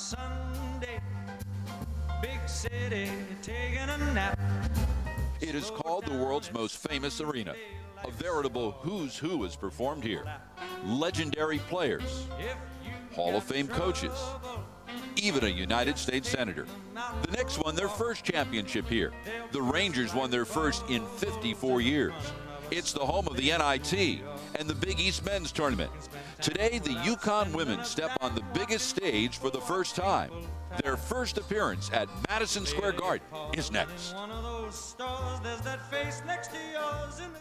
Sunday, big city taking a nap. It is called the world's most famous arena. A veritable who's who is performed here. Legendary players, Hall of Fame coaches, even a United States Senator. The Knicks won their first championship here. The Rangers won their first in 54 years. It's the home of the NIT and the Big East Men's Tournament. Today, the UConn women step on the biggest stage for the first time. Their first appearance at Madison Square Garden is next. One of those stores, there's that face next to yours in the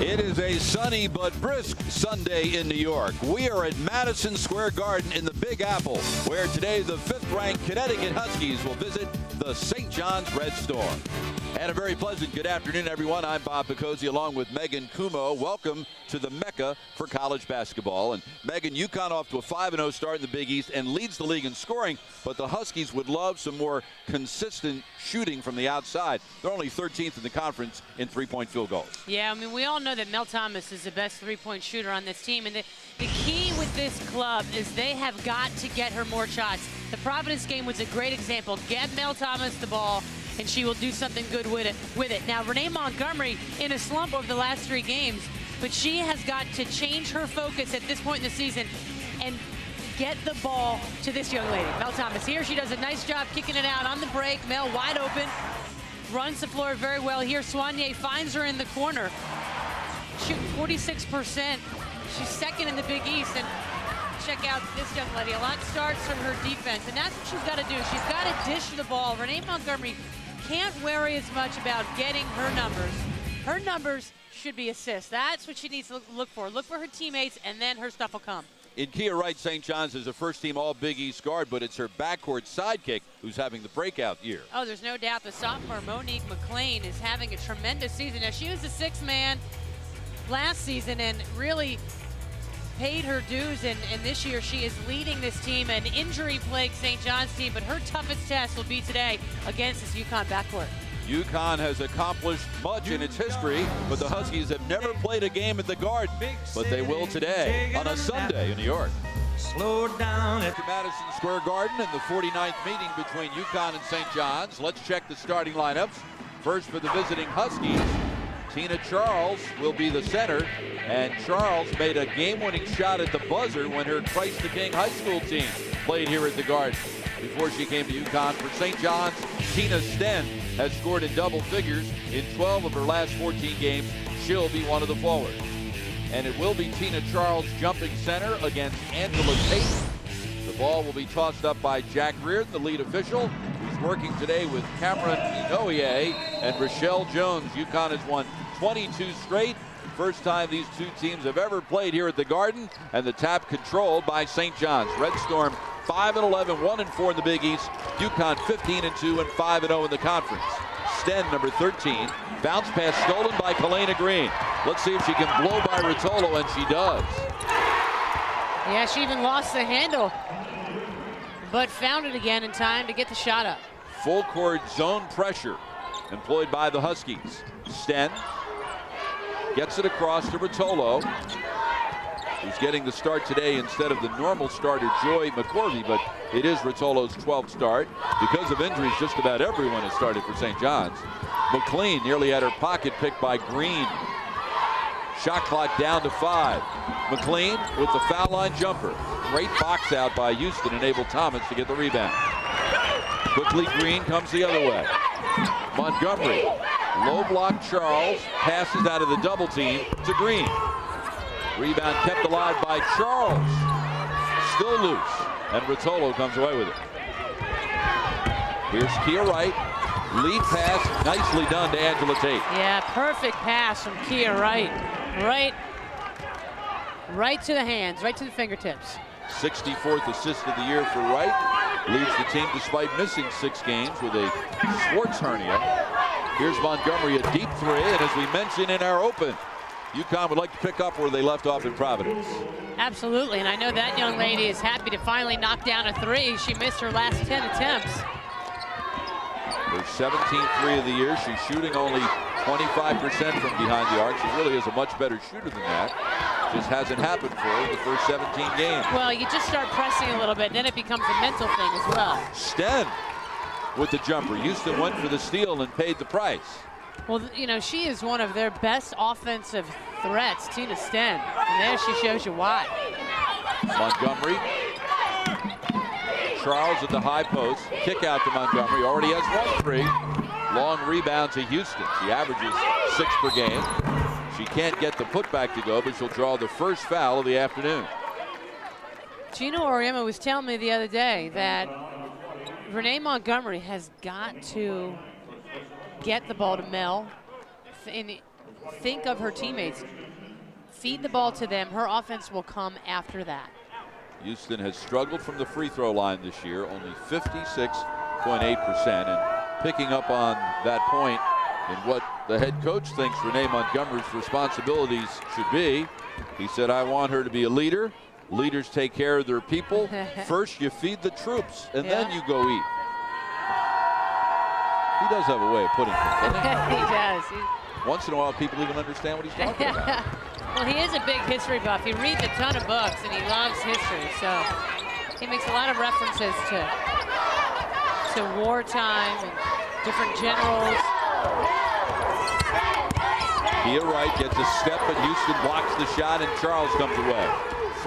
It is a sunny but brisk Sunday in New York. We are at Madison Square Garden in the Big Apple, where today the 5th-ranked Connecticut Huskies will visit the St. John's Red Storm. And a very pleasant good afternoon, everyone. I'm Bob Picozzi along with Megan Kumo. Welcome to the Mecca for college basketball. And Megan, UConn off to a 5-0 start in the Big East and leads the league in scoring, but the Huskies would love some more consistent shooting from the outside. They're only 13th in the conference in three-point field goals. Yeah, I mean, we all know that Mel Thomas is the best three-point shooter on this team, and the key with this club is they have got to get her more shots. The Providence game was a great example. Get Mel Thomas the ball, and she will do something good with it. Now, Renee Montgomery in a slump over the last 3 games, but she has got to change her focus at this point in the season and get the ball to this young lady, Mel Thomas. Here she does a nice job kicking it out on the break. Mel wide open, runs the floor very well here. Soigné finds her in the corner, shooting 46%. She's second in the Big East, and check out this young lady. A lot starts from her defense, and that's what she's got to do. She's got to dish the ball. Renee Montgomery can't worry as much about getting her numbers. Her numbers should be assists. That's what she needs to look for. Look for her teammates, and then her stuff will come. In Kia Wright, St. John's is a first-team All-Big East guard, but it's her backcourt sidekick who's having the breakout year. Oh, there's no doubt the sophomore Monique McLean is having a tremendous season. Now, she was the 6th man last season and really paid her dues, and this year she is leading this team, an injury-plagued St. John's team, but her toughest test will be today against this UConn backcourt. UConn has accomplished much in its history, but the Huskies have never played a game at the Garden, but they will today on a Sunday in New York. slow down at To Madison Square Garden in the 49th meeting between UConn and St. John's. Let's check the starting lineups. First for the visiting Huskies, Tina Charles will be the center, and Charles made a game-winning shot at the buzzer when her Christ the King high school team played here at the Garden. Before she came to UConn for St. John's, Tina Sten has scored in double figures in 12 of her last 14 games. She'll be one of the forwards. And it will be Tina Charles jumping center against Angela Tate. The ball will be tossed up by Jack Reardon, the lead official, who's working today with Cameron Inoue and Rochelle Jones. UConn has won 22 straight. First time these two teams have ever played here at the Garden, and the tap controlled by St. John's. Red Storm 5-11, 1-4 in the Big East. UConn 15-2 and 5-0 in the conference. Sten, number 13, bounce pass stolen by Kalena Green. Let's see if she can blow by Rotolo, and she does. Yeah, she even lost the handle, but found it again in time to get the shot up. Full court zone pressure employed by the Huskies. Sten gets it across to Rotolo, who's getting the start today instead of the normal starter Joy McCorvey, but it is Rotolo's 12th start. Because of injuries, just about everyone has started for St. John's. McLean nearly had her pocket picked by Green. Shot clock down to 5. McLean with the foul line jumper. Great box out by Houston, enabled Thomas to get the rebound. Quickly Green comes the other way. Montgomery, low block Charles, passes out of the double team to Green. Rebound kept alive by Charles. Still loose, and Rotolo comes away with it. Here's Kia Wright. Lead pass, nicely done to Angela Tate. Yeah, perfect pass from Kia Wright. Right to the hands, right to the fingertips. 64th assist of the year for Wright. leads the team despite missing 6 games with a Schwartz hernia. Here's Montgomery, a deep 3, and as we mentioned in our open, UConn would like to pick up where they left off in Providence. Absolutely, and I know that young lady is happy to finally knock down a 3. She missed her last 10 attempts. Her 17th 3 of the year. She's shooting only 25% from behind the arc. She really is a much better shooter than that. Just hasn't happened for her in the first 17 games. Well, you just start pressing a little bit, and then it becomes a mental thing as well. Sten with the jumper. Houston went for the steal and paid the price. Well, you know, she is one of their best offensive threats, Tina Sten. And there she shows you why. Montgomery. Charles at the high post. Kick out to Montgomery. Already has 1 3. Long rebound to Houston. She averages 6 per game. She can't get the putback to go, but she'll draw the first foul of the afternoon. Gino Auriemma was telling me the other day that Renee Montgomery has got to get the ball to Mel and think of her teammates. Feed the ball to them. Her offense will come after that. Houston has struggled from the free throw line this year, only 56.8%. And picking up on that point in what the head coach thinks Renee Montgomery's responsibilities should be, he said, I want her to be a leader. Leaders take care of their people. First, you feed the troops, and then you go eat. He does have a way of putting things, doesn't he? He does. Once in a while, people even understand what he's talking about. Well, he is a big history buff. He reads a ton of books, and he loves history. So he makes a lot of references to wartime and different generals. Kia Wright gets a step, but Houston blocks the shot, and Charles comes away.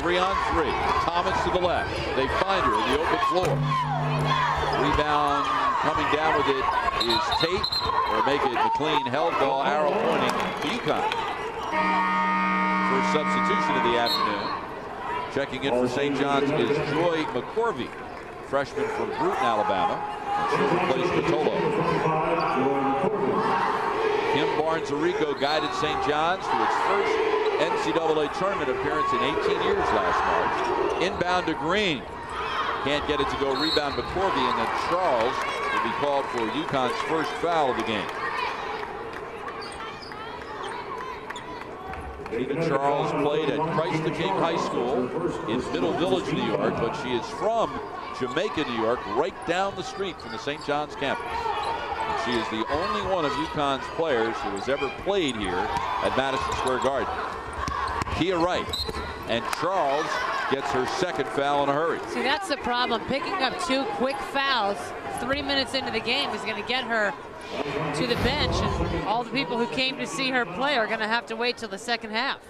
3 on 3. Thomas to the left. They find her in the open floor. Rebound coming down with it is Tate, or make it McLean. Held ball, arrow pointing to UConn. First substitution of the afternoon. Checking in for St. John's is Joy McCorvey, freshman from Bruton, Alabama. And she replaced Patolo. Kim Barnes-Arico guided St. John's to its first NCAA tournament appearance in 18 years last March. Inbound to Green. Can't get it to go. Rebound McCorvey, and then Charles will be called for UConn's first foul of the game. Tina Charles played at Christ the King High School in Middle Village, New York, but she is from Jamaica, New York, right down the street from the St. John's campus. And she is the only one of UConn's players who has ever played here at Madison Square Garden. Kia Wright, and Charles gets her second foul in a hurry. See, that's the problem. Picking up 2 quick fouls 3 minutes into the game is going to get her to the bench, and all the people who came to see her play are going to have to wait till the second half.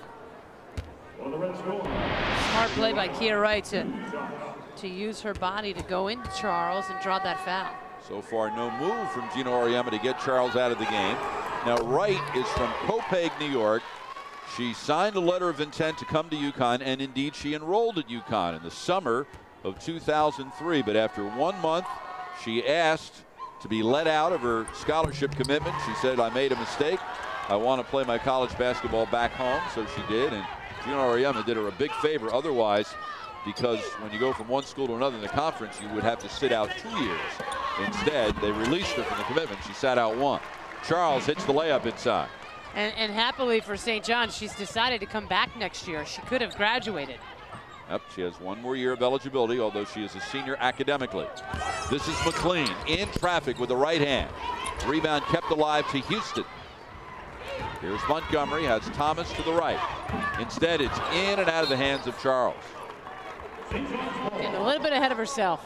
Smart play by Kia Wright to use her body to go into Charles and draw that foul. So far, no move from Gino Auriemma to get Charles out of the game. Now, Wright is from Copiague, New York. She signed a letter of intent to come to UConn, and indeed she enrolled at UConn in the summer of 2003. But after 1 month, she asked to be let out of her scholarship commitment. She said, I made a mistake. I want to play my college basketball back home. So she did, and Gino Auriemma did her a big favor. Otherwise, because when you go from one school to another in the conference, you would have to sit out 2 years. Instead, they released her from the commitment. She sat out 1. Charles hits the layup inside. And happily for St. John's, she's decided to come back next year. She could have graduated. Yep, she has 1 more year of eligibility, although she is a senior academically. This is McLean in traffic with the right hand. Rebound kept alive to Houston. Here's Montgomery, has Thomas to the right. Instead, it's in and out of the hands of Charles. Getting a little bit ahead of herself.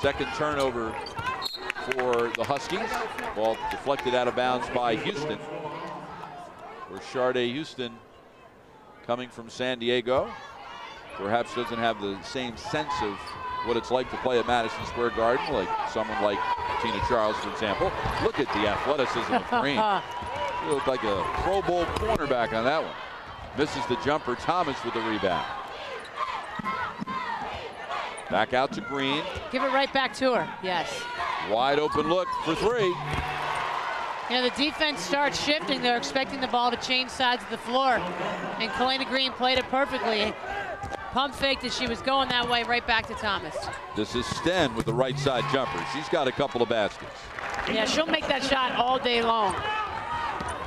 Second turnover for the Huskies. Ball deflected out of bounds by Houston. Rashardé Houston, coming from San Diego, perhaps doesn't have the same sense of what it's like to play at Madison Square Garden, like someone like Tina Charles, for example. Look at the athleticism of Green. She looked like a Pro Bowl cornerback on that one. Misses the jumper. Thomas with the rebound. Back out to Green. Give it right back to her. Yes. Wide open look for 3. You know, the defense starts shifting. They're expecting the ball to change sides of the floor. And Kalena Green played it perfectly. Pump faked as she was going that way, right back to Thomas. This is Sten with the right side jumper. She's got a couple of baskets. Yeah, she'll make that shot all day long.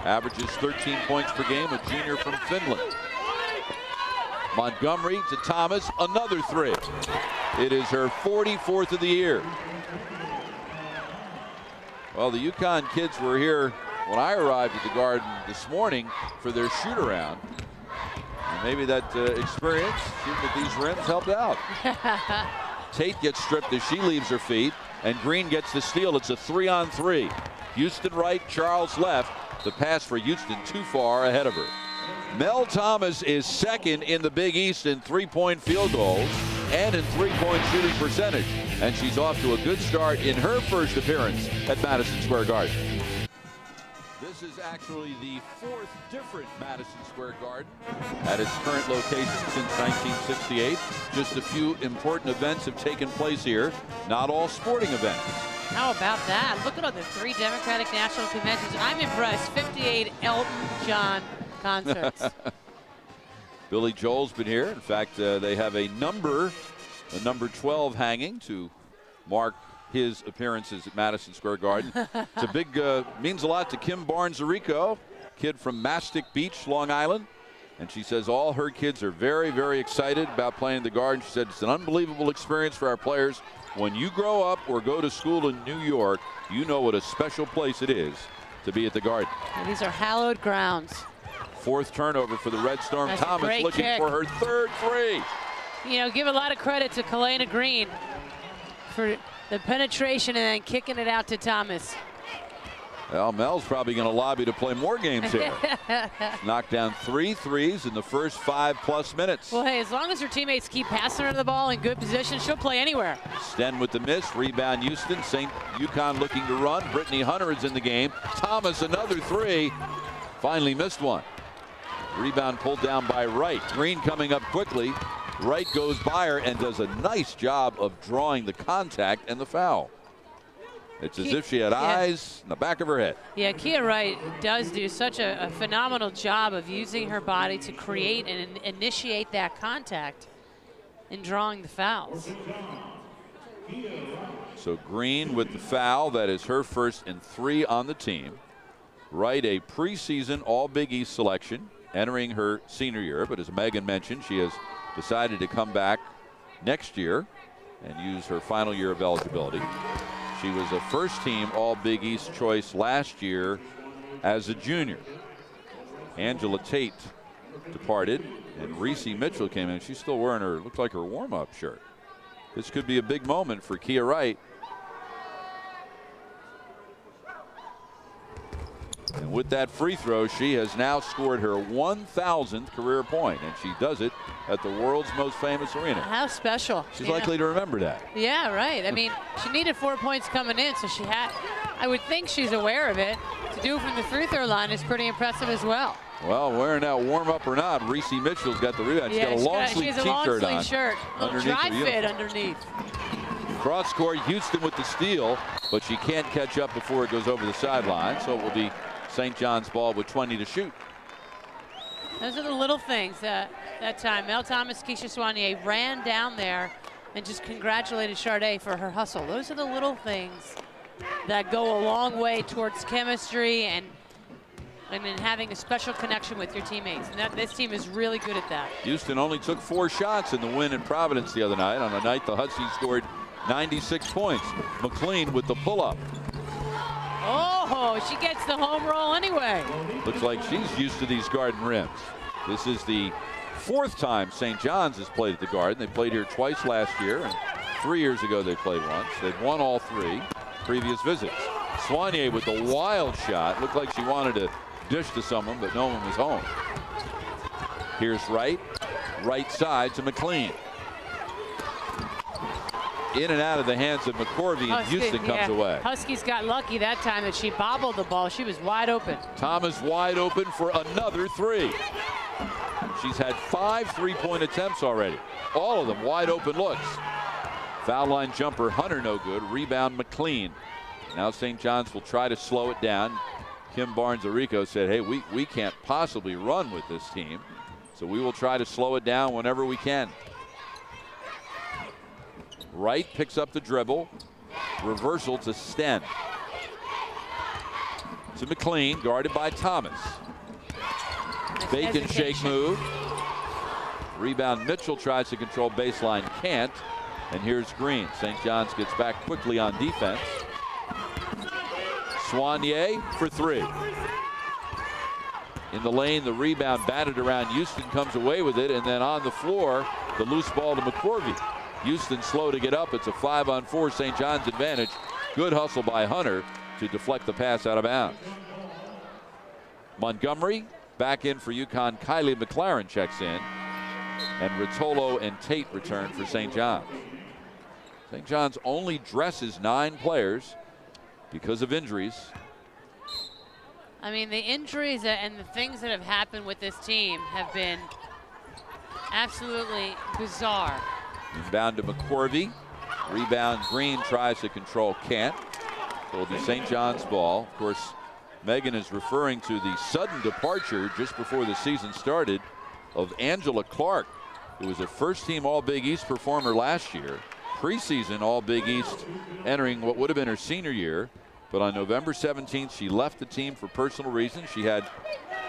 Averages 13 points per game, a junior from Finland. Montgomery to Thomas, another three. It is her 44th of the year. Well, the UConn kids were here when I arrived at the Garden this morning for their shoot-around. And maybe that experience, shooting at these rims, helped out. Tate gets stripped as she leaves her feet, and Green gets the steal. It's a 3-on-3. Houston right, Charles left. The pass for Houston too far ahead of her. Mel Thomas is second in the Big East in three-point field goals and in three-point shooting percentage. And she's off to a good start in her first appearance at Madison Square Garden. This is actually the fourth different Madison Square Garden at its current location since 1968. Just a few important events have taken place here, not all sporting events. How about that? Look at all the 3 Democratic National Conventions. I'm impressed. 58 Elton John concerts. Billy Joel's been here. In fact, they have a number 12 hanging to mark his appearances at Madison Square Garden. It's a big, means a lot to Kim Barnes-Arico, kid from Mastic Beach, Long Island. And she says all her kids are very, very excited about playing the Garden. She said it's an unbelievable experience for our players. When you grow up or go to school in New York, you know what a special place it is to be at the Garden. And these are hallowed grounds. 4th turnover for the Red Storm. That's Thomas looking kick. for her 3rd three. You know, give a lot of credit to Kalena Green for the penetration and then kicking it out to Thomas. Well, Mel's probably going to lobby to play more games here. Knocked down 3 threes in the first 5+ minutes. Well, hey, as long as her teammates keep passing her the ball in good position, she'll play anywhere. Sten with the miss. Rebound Houston. St. UConn looking to run. Brittany Hunter is in the game. Thomas another 3. Finally missed one. Rebound pulled down by Wright. Green coming up quickly. Wright goes by her and does a nice job of drawing the contact and the foul. It's as if she had eyes in the back of her head. Yeah, Kia Wright does do such a phenomenal job of using her body to create and initiate that contact and drawing the fouls. So Green with the foul. That is her first and 3 on the team. Wright, a preseason All Big East selection, entering her senior year. But as Megan mentioned, she has decided to come back next year and use her final year of eligibility. She was a first-team All Big East choice last year as a junior. Angela Tate departed, and Reese Mitchell came in. She's still wearing her, looks like her warm-up shirt. This could be a big moment for Kia Wright. And with that free throw, she has now scored her 1,000th career point, and she does it at the world's most famous arena. How special. She's likely to remember that. Yeah, right. I mean, she needed 4 points coming in, so I would think she's aware of it. To do it from the free throw line is pretty impressive as well. Well, wearing that warm-up or not, Reese Mitchell's got the rebound. She's got a long-sleeve T-shirt on. Shirt. A little dry fit underneath. Cross court, Houston with the steal, but she can't catch up before it goes over the sideline, so it will be St. John's ball with 20 to shoot. Those are the little things that time. Mel Thomas, Keisha Soignier ran down there and just congratulated Sade for her hustle. Those are the little things that go a long way towards chemistry and then having a special connection with your teammates. And this team is really good at that. Houston only took 4 shots in the win in Providence the other night. On the night the Huskies scored 96 points. McLean with the pull-up. Oh, she gets the home roll anyway. Looks like she's used to these Garden rims. This is the 4th time St. John's has played at the Garden. They played here twice last year, and 3 years ago they played once. They've won all 3 previous visits. Soignier with the wild shot. Looked like she wanted to dish to someone, but no one was home. Here's Wright. Right side to McLean. In and out of the hands of McCorvey, and Houston comes away. Huskies got lucky that time that she bobbled the ball. She was wide open. Thomas wide open for another 3. She's had 5 3-point attempts already. All of them wide open looks. Foul line jumper, Hunter no good. Rebound, McLean. Now St. John's will try to slow it down. Kim Barnes-Arico said, hey, we can't possibly run with this team, so we will try to slow it down whenever we can. Wright picks up the dribble. Reversal to Sten. To McLean, guarded by Thomas. Bake and shake move. Rebound, Mitchell tries to control baseline, can't. And here's Green. St. John's gets back quickly on defense. Soignier for three. In the lane, the rebound batted around. Houston comes away with it, and then on the floor, the loose ball to McCorvey. Houston slow to get up. It's a 5-on-4 St. John's advantage. Good hustle by Hunter to deflect the pass out of bounds. Montgomery back in for UConn. Kylie McLaren checks in. And Rotolo and Tate return for St. John's. St. John's only dresses 9 players because of injuries. I mean, the injuries and the things that have happened with this team have been absolutely bizarre. Inbound to McCorvey. Rebound, Green tries to control, can't. So it'll be St. John's ball. Of course, Megan is referring to the sudden departure just before the season started of Angela Clark, who was a first-team All-Big East performer last year. Preseason All-Big East, entering what would have been her senior year. But on November 17th, she left the team for personal reasons. She had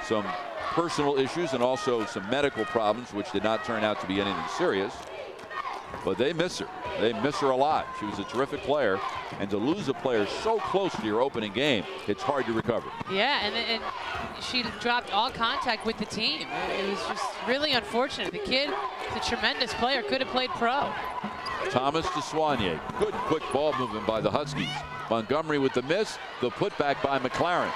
some personal issues and also some medical problems, which did not turn out to be anything serious. But they miss her. They miss her a lot. She was a terrific player. And to lose a player so close to your opening game, it's hard to recover. Yeah, and she dropped all contact with the team. It was just really unfortunate. The kid is a tremendous player, could have played pro. Thomas to Soignier. Good quick ball movement by the Huskies. Montgomery with the miss. The putback by McLaren.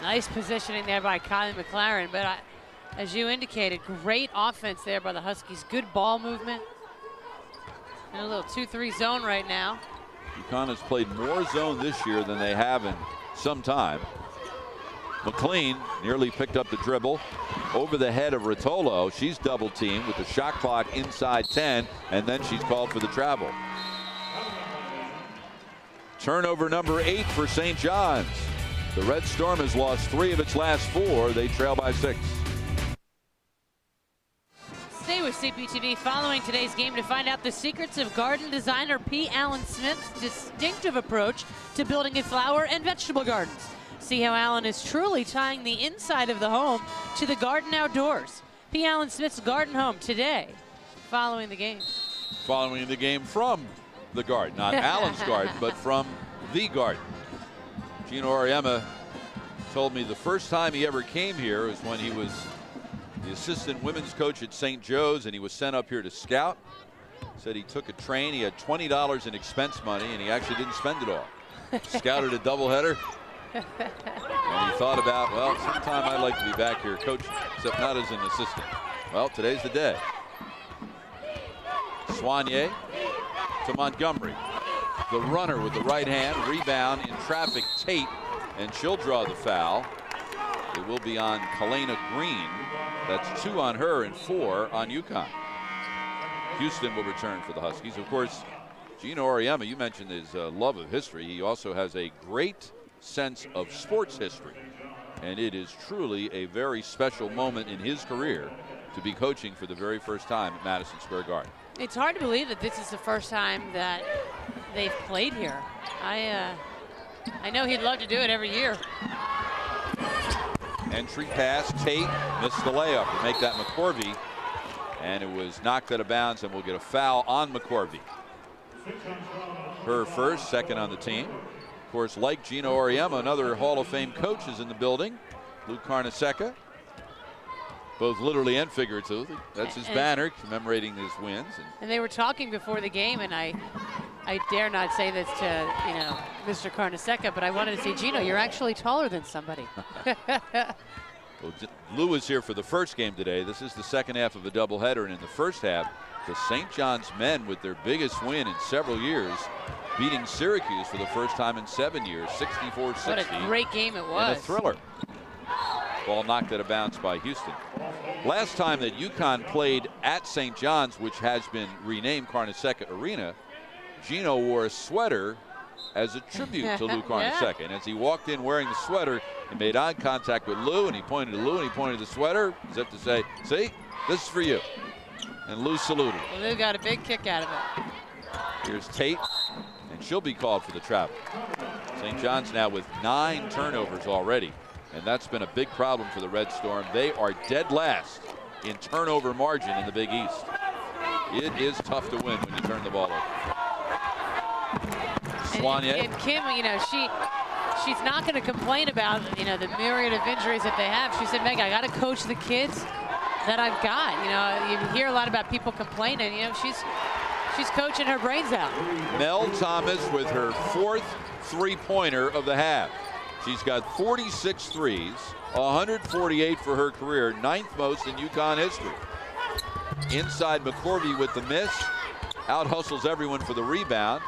Nice positioning there by Kylie McLaren, but as you indicated, great offense there by the Huskies. Good ball movement. In a little 2-3 zone right now. UConn has played more zone this year than they have in some time. McLean nearly picked up the dribble over the head of Rotolo. She's double teamed with the shot clock inside 10, and then she's called for the travel. Turnover number 8 for St. John's. The Red Storm has lost 3 of its last 4. They trail by 6. Stay with CPTV following today's game to find out the secrets of garden designer P. Allen Smith's distinctive approach to building a flower and vegetable gardens. See how Allen is truly tying the inside of the home to the garden outdoors. P. Allen Smith's Garden Home today, following the game. Following the game from the garden, not Allen's garden, but from the garden. Gino Auriemma told me the first time he ever came here was when he was the assistant women's coach at St. Joe's, and he was sent up here to scout. Said he took a train. He had $20 in expense money, and he actually didn't spend it all. Scouted a doubleheader. And he thought about, well, sometime I'd like to be back here coaching, except not as an assistant. Well, today's the day. Soignier to Montgomery. The runner with the right hand. Rebound in traffic, Tate, and she'll draw the foul. It will be on Kalena Green. That's 2 on her and 4 on UConn. Houston will return for the Huskies. Of course, Gino Auriemma, you mentioned his love of history. He also has a great sense of sports history, and it is truly a very special moment in his career to be coaching for the very first time at Madison Square Garden. It's hard to believe that this is the first time that they've played here. I know he'd love to do it every year. Entry pass, Tate missed the layup to make that McCorvey, and it was knocked out of bounds, and we'll get a foul on McCorvey. Her first, second on the team. Of course, like Gino Auriemma, another Hall of Fame coach is in the building. Lou Carnesecca, both literally and figuratively. That's his banner commemorating his wins. And they were talking before the game, and I dare not say this to, Mr. Carnesecca, but I wanted to say, Gino, you're actually taller than somebody. Well, Lou was here for the first game today. This is the second half of a doubleheader, and in the first half, the St. John's men, with their biggest win in several years, beating Syracuse for the first time in 7 years, 64-60. What a great game it was. And a thriller. Ball knocked out of bounds by Houston. Last time that UConn played at St. John's, which has been renamed Carnesecca Arena, Gino wore a sweater as a tribute to Lou Carnesecca. And as he walked in wearing the sweater, he made eye contact with Lou, and he pointed to Lou, and he pointed to the sweater as if to say, see, this is for you. And Lou saluted. Well, Lou got a big kick out of it. Here's Tate, and she'll be called for the travel. St. John's now with 9 turnovers already, and that's been a big problem for the Red Storm. They are dead last in turnover margin in the Big East. It is tough to win when you turn the ball over. Soigné. And Kim, you know, she's not going to complain about, you know, the myriad of injuries that they have. She said, Meg, I got to coach the kids that I've got. You know, you hear a lot about people complaining. You know, she's coaching her brains out. Mel Thomas with her 4th three-pointer of the half. She's got 46 threes, 148 for her career, 9th most in UConn history. Inside McCorvey with the miss, out hustles everyone for the rebound,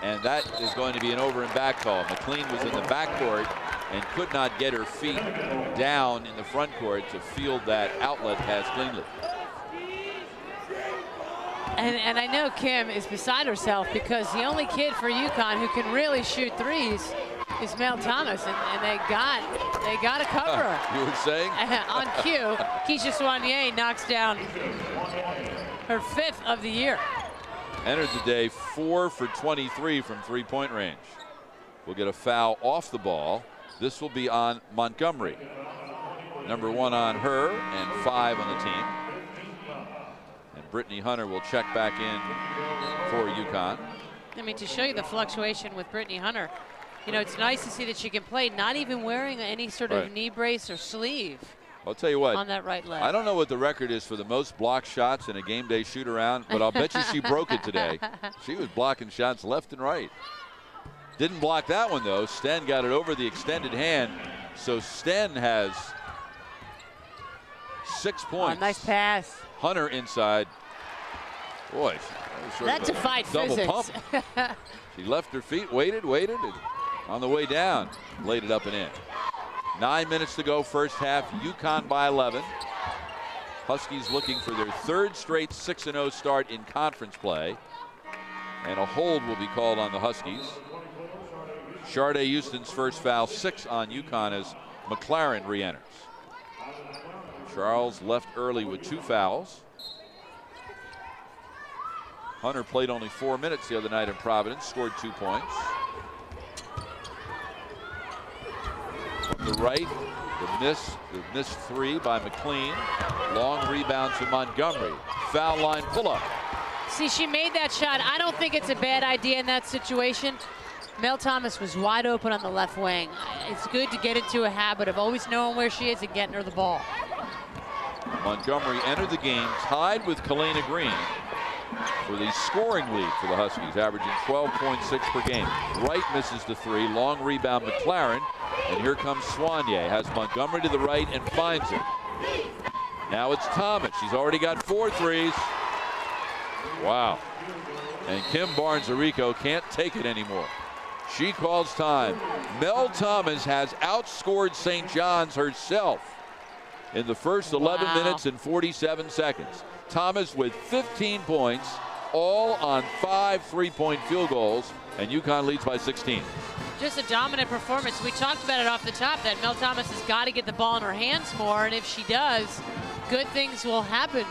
and that is going to be an over and back call. McLean was in the backcourt and could not get her feet down in the front court to field that outlet pass cleanly. And I know Kim is beside herself because the only kid for UConn who can really shoot threes is Mel Thomas, and they got to cover her. You were saying? On cue, Keisha Soigné knocks down her 5th of the year. Entered the day 4 for 23 from three-point range. We'll get a foul off the ball. This will be on Montgomery. Number 1 on her and 5 on the team. And Brittany Hunter will check back in for UConn. I mean, to show you the fluctuation with Brittany Hunter, you know, it's nice to see that she can play not even wearing any sort of knee brace or sleeve. I'll tell you what, on that right leg. I don't know what the record is for the most blocked shots in a game day shoot around, but I'll bet you she broke it today. She was blocking shots left and right. Didn't block that one though. Sten got it over the extended hand. So Sten has 6 points. Oh, nice pass. Hunter inside. Boy, that defied double physics. pump. She left her feet, waited, and on the way down, laid it up and in. 9 minutes to go, first half. UConn by 11. Huskies looking for their 3rd straight 6-0 start in conference play. And a hold will be called on the Huskies. Sharday Houston's first foul, 6 on UConn as McLaren re-enters. Charles left early with 2 fouls. Hunter played only 4 minutes the other night in Providence, scored 2 points. From the right, the missed 3 by McLean. Long rebound to Montgomery. Foul line pull-up. See, she made that shot. I don't think it's a bad idea in that situation. Mel Thomas was wide open on the left wing. It's good to get into a habit of always knowing where she is and getting her the ball. Montgomery entered the game tied with Kalena Green for the scoring lead for the Huskies, averaging 12.6 per game. Wright misses the 3. Long rebound McLaren. And here comes Soigné. Has Montgomery to the right and finds it. Now it's Thomas. She's already got 4 threes. Wow. And Kim Barnes-Arico can't take it anymore. She calls time. Mel Thomas has outscored St. John's herself in the first 11 minutes and 47 seconds. Thomas with 15 points, all on 5 three-point field goals, and UConn leads by 16. Just a dominant performance. We talked about it off the top that Mel Thomas has got to get the ball in her hands more, and if she does, good things will happen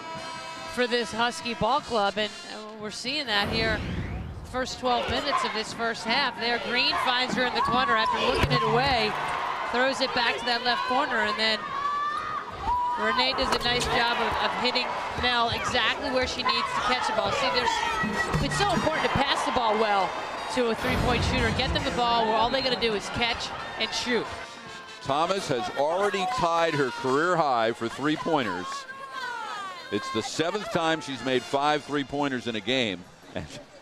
for this Husky ball club, and we're seeing that here. First 12 minutes of this first half. There, Green finds her in the corner after looking it away, throws it back to that left corner, and then Renee does a nice job of hitting Mel exactly where she needs to catch the ball. See, it's so important to pass the ball well to a three-point shooter. Get them the ball where all they got to do is catch and shoot. Thomas has already tied her career high for three-pointers. It's the 7th time she's made 5 three-pointers in a game,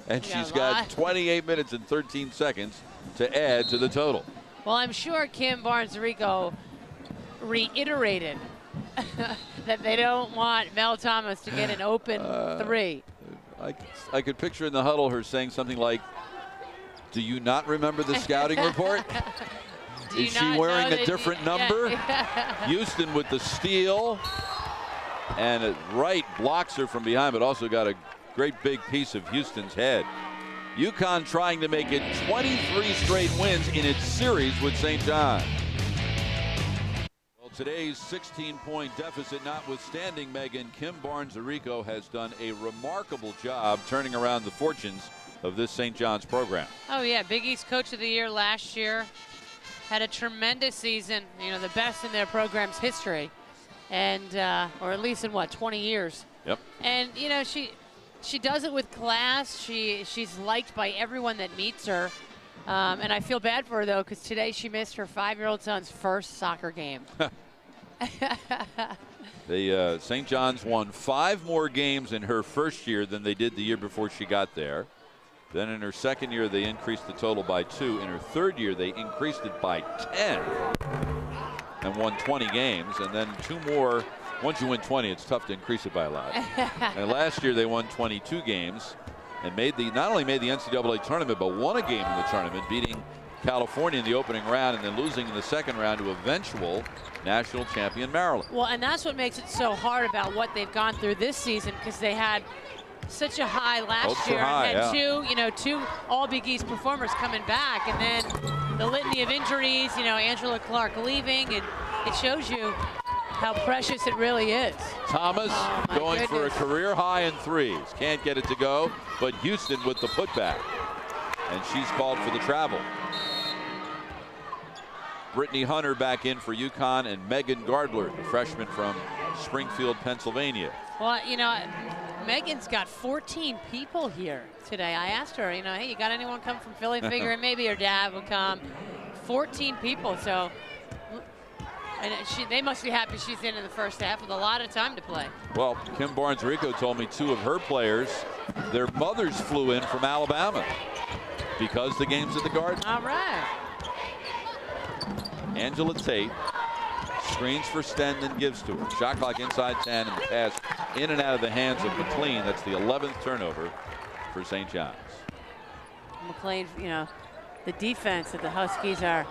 and she's got 28 minutes and 13 seconds to add to the total. Well, I'm sure Kim Barnes-Arico reiterated that they don't want Mel Thomas to get an open 3. I could picture in the huddle her saying something like, "Do you not remember the scouting report? Is she wearing a different number?" Houston with the steal, and Wright blocks her from behind, but also got a great big piece of Houston's head. UConn trying to make it 23 straight wins in its series with St. John's. Well, today's 16-point deficit notwithstanding, Megan, Kim Barnes-Arico has done a remarkable job turning around the fortunes of this St. John's program. Oh, yeah. Big East Coach of the Year last year. Had a tremendous season, you know, the best in their program's history. And, or at least in, 20 years. Yep. And, you know, she does it with class. She's liked by everyone that meets her. And I feel bad for her, though, because today she missed her 5-year-old son's first soccer game. St. John's won 5 more games in her first year than they did the year before she got there. Then in her second year, they increased the total by 2. In her third year, they increased it by 10 and won 20 games. And then 2 more. Once you win 20, it's tough to increase it by a lot. And last year, they won 22 games and not only made the NCAA tournament, but won a game in the tournament, beating California in the opening round and then losing in the second round to eventual national champion Maryland. Well, and that's what makes it so hard about what they've gone through this season, because they had such a high last year and two all Big East performers coming back, and then the litany of injuries, Angela Clark leaving, and it shows you how precious it really is. Thomas going for a career high in threes. Can't get it to go, but Houston with the putback. And she's called for the travel. Brittany Hunter back in for UConn, and Megan Gardler, the freshman from Springfield, Pennsylvania. Well, Megan's got 14 people here today. I asked her, hey, you got anyone come from Philly? Figuring maybe her dad would come. 14 people, so and they must be happy she's in the first half with a lot of time to play. Well, Kim Barnes-Arico told me 2 of her players, their mothers flew in from Alabama because the game's at the Garden. All right. Angela Tate screens for Sten and gives to her. Shot clock inside 10, and the pass in and out of the hands of McLean. That's the 11th turnover for St. John's. McLean, the defense that the Huskies are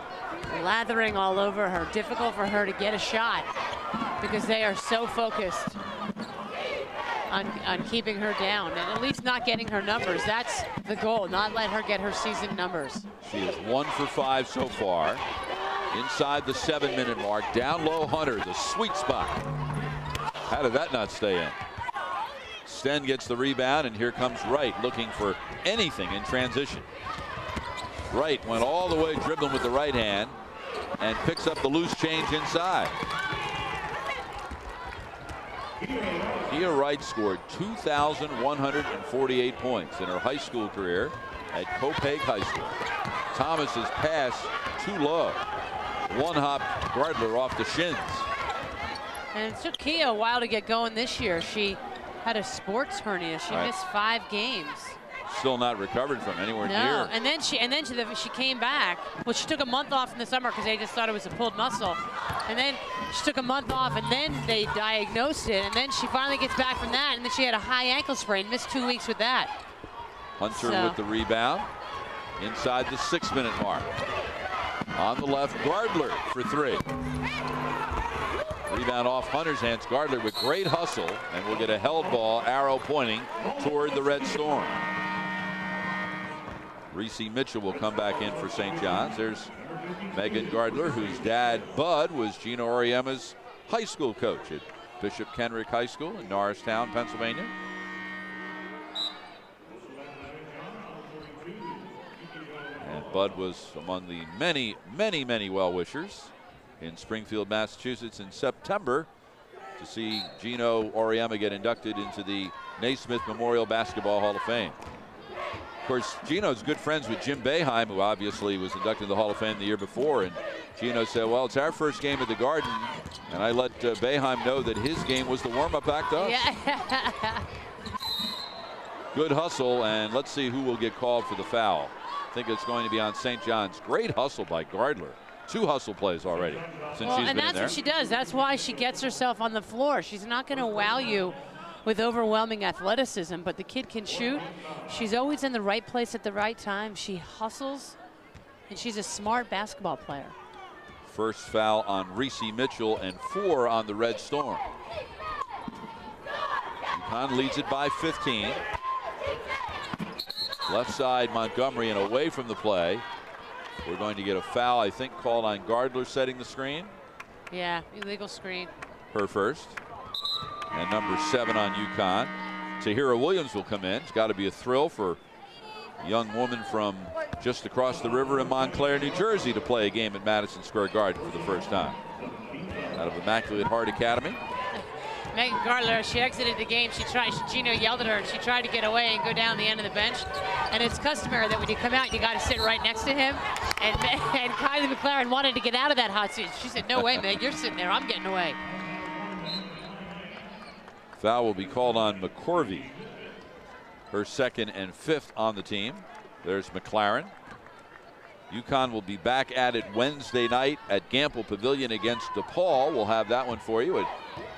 lathering all over her. Difficult for her to get a shot because they are so focused on keeping her down and at least not getting her numbers. That's the goal, not let her get her season numbers. She is 1 for 5 so far. Inside the 7-minute mark, down low Hunter, the sweet spot. How did that not stay in? Sten gets the rebound, and here comes Wright looking for anything in transition. Wright went all the way dribbling with the right hand and picks up the loose change inside. Kia Wright scored 2,148 points in her high school career at Copaig High School. Thomas's pass too low. One-hop Gardler off the shins. And it took Kia a while to get going this year. She had a sports hernia. She missed 5 games. Still not recovered from anywhere near. No, and then she came back. Well, she took a month off in the summer because they just thought it was a pulled muscle. And then she took a month off, and then they diagnosed it. And then she finally gets back from that, and then she had a high ankle sprain. Missed 2 weeks with that. Hunter with the rebound inside the 6-minute mark. On the left, Gardler for 3. Rebound off Hunter's hands. Gardler with great hustle, and we'll get a held ball, arrow pointing toward the Red Storm. Reese Mitchell will come back in for St. John's. There's Megan Gardler, whose dad, Bud, was Gino Auriemma's high school coach at Bishop Kenrick High School in Norristown, Pennsylvania. And Bud was among the many, many, many well-wishers in Springfield, Massachusetts in September to see Gino Auriemma get inducted into the Naismith Memorial Basketball Hall of Fame. Of course, Gino's good friends with Jim Boeheim, who obviously was inducted in the Hall of Fame the year before. And Gino said, well, it's our first game at the Garden. And I let Boeheim know that his game was the warm-up back to us. Yeah. Good hustle, and let's see who will get called for the foul. I think it's going to be on St. John's. Great hustle by Gardler. 2 hustle plays already since she's been in there. And that's what she does. That's why she gets herself on the floor. She's not going to wow you with overwhelming athleticism, but the kid can shoot. She's always in the right place at the right time. She hustles, and she's a smart basketball player. First foul on Reese Mitchell and 4 on the Red Storm. UConn leads it by 15. Left side, Montgomery, and away from the play. We're going to get a foul, I think, called on Gardler setting the screen. Yeah, illegal screen. Her first. And number 7 on UConn. Tahira Williams will come in. It's got to be a thrill for a young woman from just across the river in Montclair, New Jersey, to play a game at Madison Square Garden for the first time. Out of Immaculate Heart Academy. Megan Gardler, she exited the game. Gino yelled at her, and she tried to get away and go down the end of the bench. And it's customary that when you come out, you got to sit right next to him. And Kylie McLaren wanted to get out of that hot seat. She said, "No way, Meg, you're sitting there. I'm getting away." Foul will be called on McCorvey. Her 2nd and 5th on the team. There's McLaren. UConn will be back at it Wednesday night at Gamble Pavilion against DePaul. We'll have that one for you at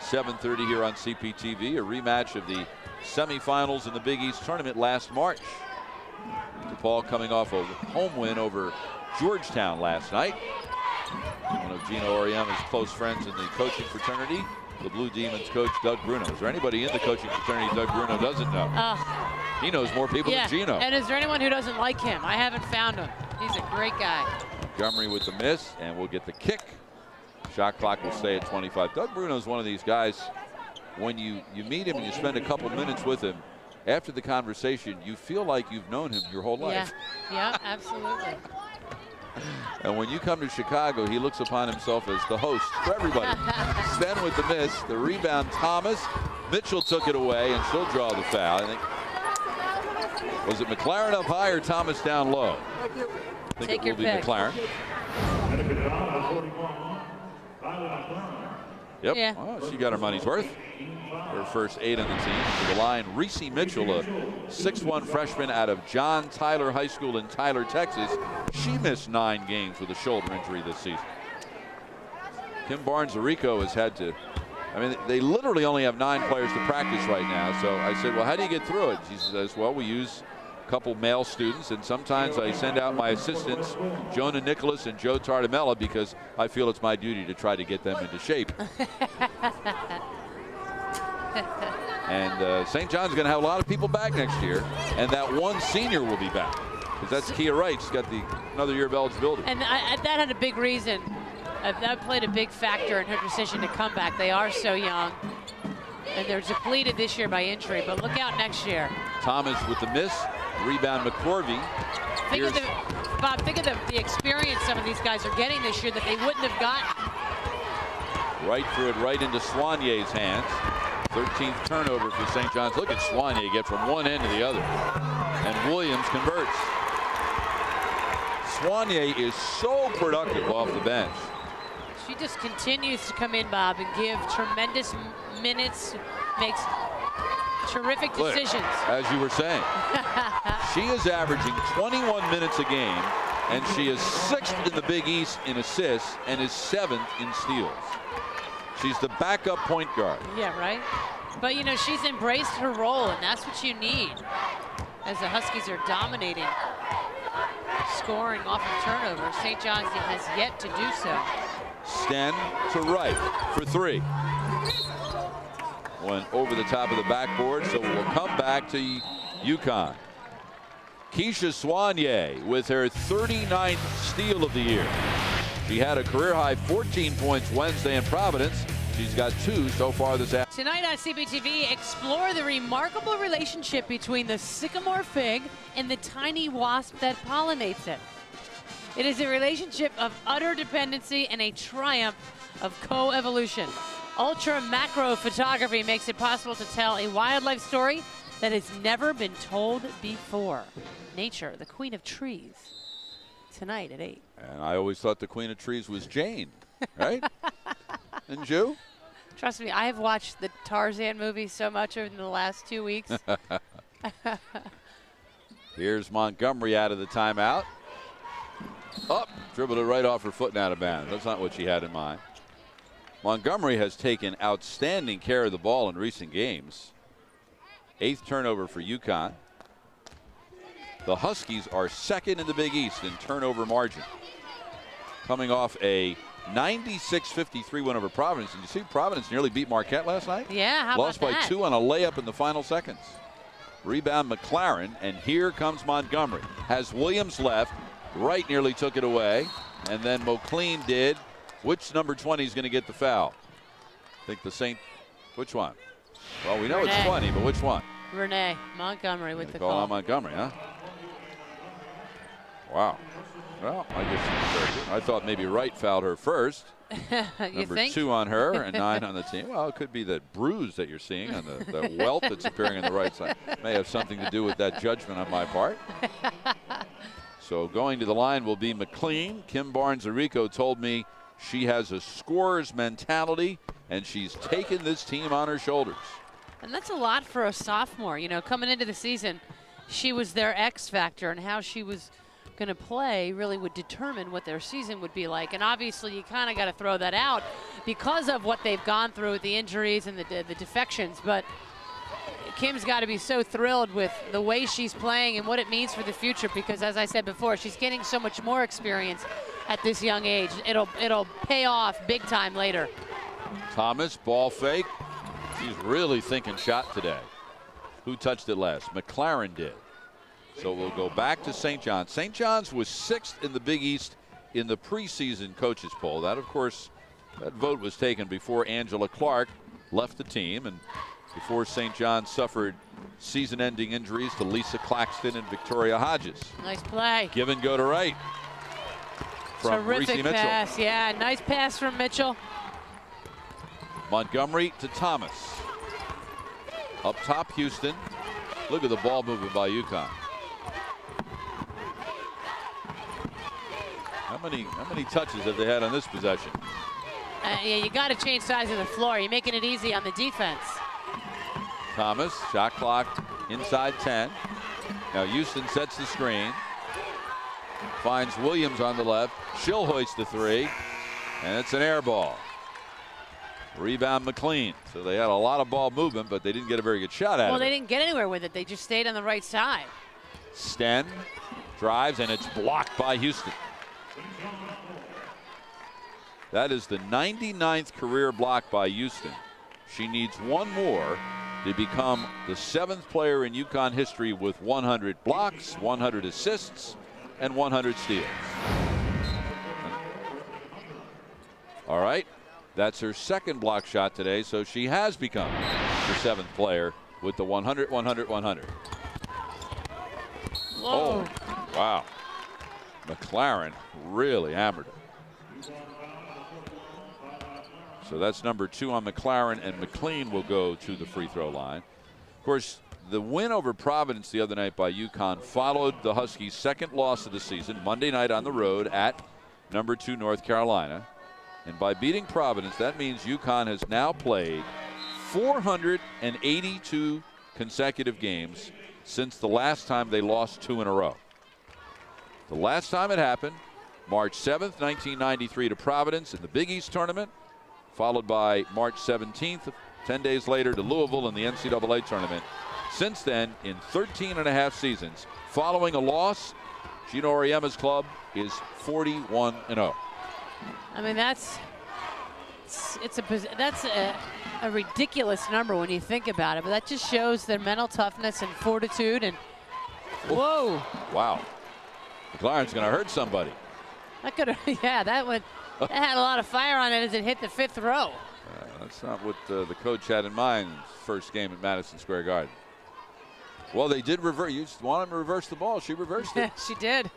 7:30 here on CPTV, a rematch of the semifinals in the Big East tournament last March. DePaul coming off a home win over Georgetown last night. One of Gino Oriema's close friends in the coaching fraternity, the Blue Demons coach Doug Bruno. Is there anybody in the coaching fraternity Doug Bruno doesn't know? He knows more people than Gino. And is there anyone who doesn't like him? I haven't found him. He's a great guy. Montgomery with the miss, and we'll get the kick. Shot clock will stay at 25. Doug Bruno is one of these guys, when you meet him and you spend a couple minutes with him, after the conversation, you feel like you've known him your whole life. Yeah, absolutely. And when you come to Chicago, he looks upon himself as the host for everybody. Sten with the miss, the rebound, Thomas. Mitchell took it away, and she'll draw the foul. I think, was it McLaren up high or Thomas down low? I think it will be McLaren. Yep. Yeah. Oh, she got her money's worth. Her first 8 on the team. To the line, Reese Mitchell, a 6'1" freshman out of John Tyler High School in Tyler, Texas. She missed 9 games with a shoulder injury this season. Kim Barnes-Arico has had to, I mean, they literally only have 9 players to practice right now. So I said, well, how do you get through it? She says, well, we use a couple male students, and sometimes I send out my assistants, Jonah Nicholas and Joe Tardamella, because I feel it's my duty to try to get them into shape. And St. John's going to have a lot of people back next year, and that one senior will be back, because that's Kia Wright. She's got another year of eligibility. And that had a big reason. That played a big factor in her decision to come back. They are so young, and they're depleted this year by injury, but look out next year. Thomas with the miss. Rebound, McCorvey. Bob, think of the experience some of these guys are getting this year that they wouldn't have gotten. Right through it, right into Soignier's hands. 13th turnover for St. John's. Look at Soignier get from one end to the other. And Williams converts. Soignier is so productive off the bench. She just continues to come in, Bob, and give tremendous minutes, makes terrific decisions. As you were saying, she is averaging 21 minutes a game, and she is 6th in the Big East in assists and is 7th in steals. She's the backup point guard. Yeah, right. But, you know, she's embraced her role, and that's what you need as the Huskies are dominating, scoring off of turnovers. St. John's has yet to do so. Sten to Wright for 3. Went over the top of the backboard, so we'll come back to UConn. Keisha Soignier with her 39th steal of the year. She had a career-high 14 points Wednesday in Providence. She's got 2 so far this afternoon. Tonight on CPTV, explore the remarkable relationship between the sycamore fig and the tiny wasp that pollinates it. It is a relationship of utter dependency and a triumph of co-evolution. Ultra macro photography makes it possible to tell a wildlife story that has never been told before. Nature, the queen of trees. Tonight at 8. And I always thought the queen of trees was Jane, right? Didn't you? Trust me, I have watched the Tarzan movie so much over the last 2 weeks. Here's Montgomery out of the timeout. Up, dribbled it right off her foot and out of bounds. That's not what she had in mind. Montgomery has taken outstanding care of the ball in recent games. 8th turnover for UConn. The Huskies are 2nd in the Big East in turnover margin. Coming off a 96-53 win over Providence. And you see Providence nearly beat Marquette last night? Yeah, how Lost about by that? 2 on a layup in the final seconds. Rebound McLaren, and here comes Montgomery. Has Williams left. Wright nearly took it away, and then McLean did. Which number 20 is going to get the foul? I think the St. Which one? Well, we know Renee. it's 20, but which one? Renee Montgomery with the Call call. on Montgomery, huh? Wow. Well, I guess she's very good. I thought maybe Wright fouled her first. Number think? 2 on her and 9 on the team. Well, it could be that bruise that you're seeing on the welt that's appearing on the right side. May have something to do with that judgment on my part. So going to the line will be McLean. Kim Barnes-Arico told me she has a scorer's mentality, and she's taken this team on her shoulders. And that's a lot for a sophomore. You know, coming into the season, she was their X factor, and how she was going to play really would determine what their season would be like. And obviously, you kind of got to throw that out because of what they've gone through with the injuries and the defections. But Kim's got to be so thrilled with the way she's playing and what it means for the future, because as I said before, she's getting so much more experience at this young age. It'll pay off big time later. Thomas, ball fake. She's really thinking shot today. Who touched it last? McLaren did. So we'll go back to St. John's. St. John's was 6th in the Big East in the preseason coaches poll. That, of course, that vote was taken before Angela Clark left the team and before St. John's suffered season-ending injuries to Lisa Claxton and Victoria Hodges. Nice play. Give and go to Wright from Reese Terrific Mitchell. pass. Yeah, nice pass from Mitchell. Montgomery to Thomas. Up top, Houston. Look at the ball movement by UConn. How many touches have they had on this possession? Yeah, you got to change sides of the floor. You're making it easy on the defense. Thomas, shot clock inside 10. Now Houston sets the screen. Finds Williams on the left. She'll hoist the 3. And it's an air ball. Rebound McLean. So they had a lot of ball movement, but they didn't get a very good shot at it. Well, they didn't get anywhere with it. They just stayed on the right side. Sten drives, and it's blocked by Houston. That is the 99th career block by Houston. She needs one more to become the 7th player in UConn history with 100 blocks, 100 assists, and 100 steals. All right, that's her 2nd block shot today, so she has become the 7th player with the 100, 100, 100. Whoa. Oh, wow. McLaren really hammered it. So that's number 2 on McLaren, and McLean will go to the free throw line. Of course, the win over Providence the other night by UConn followed the Huskies' 2nd loss of the season, Monday night on the road at number 2 North Carolina. And by beating Providence, that means UConn has now played 482 consecutive games since the last time they lost 2 in a row. The last time it happened, March 7th, 1993 to Providence in the Big East tournament, followed by March 17th, 10 days later to Louisville in the NCAA tournament. Since then, in 13 and a half seasons, following a loss, Gino Auriemma's club is 41-0. I mean, that's a ridiculous number when you think about it, but that just shows their mental toughness and fortitude. And whoa! Wow, McLaren's going to hurt somebody. That could have, yeah, that had a lot of fire on it as it hit the 5th row. That's not what the coach had in mind first game at Madison Square Garden. Well, they did reverse. You want him to reverse the ball. She reversed it. She did.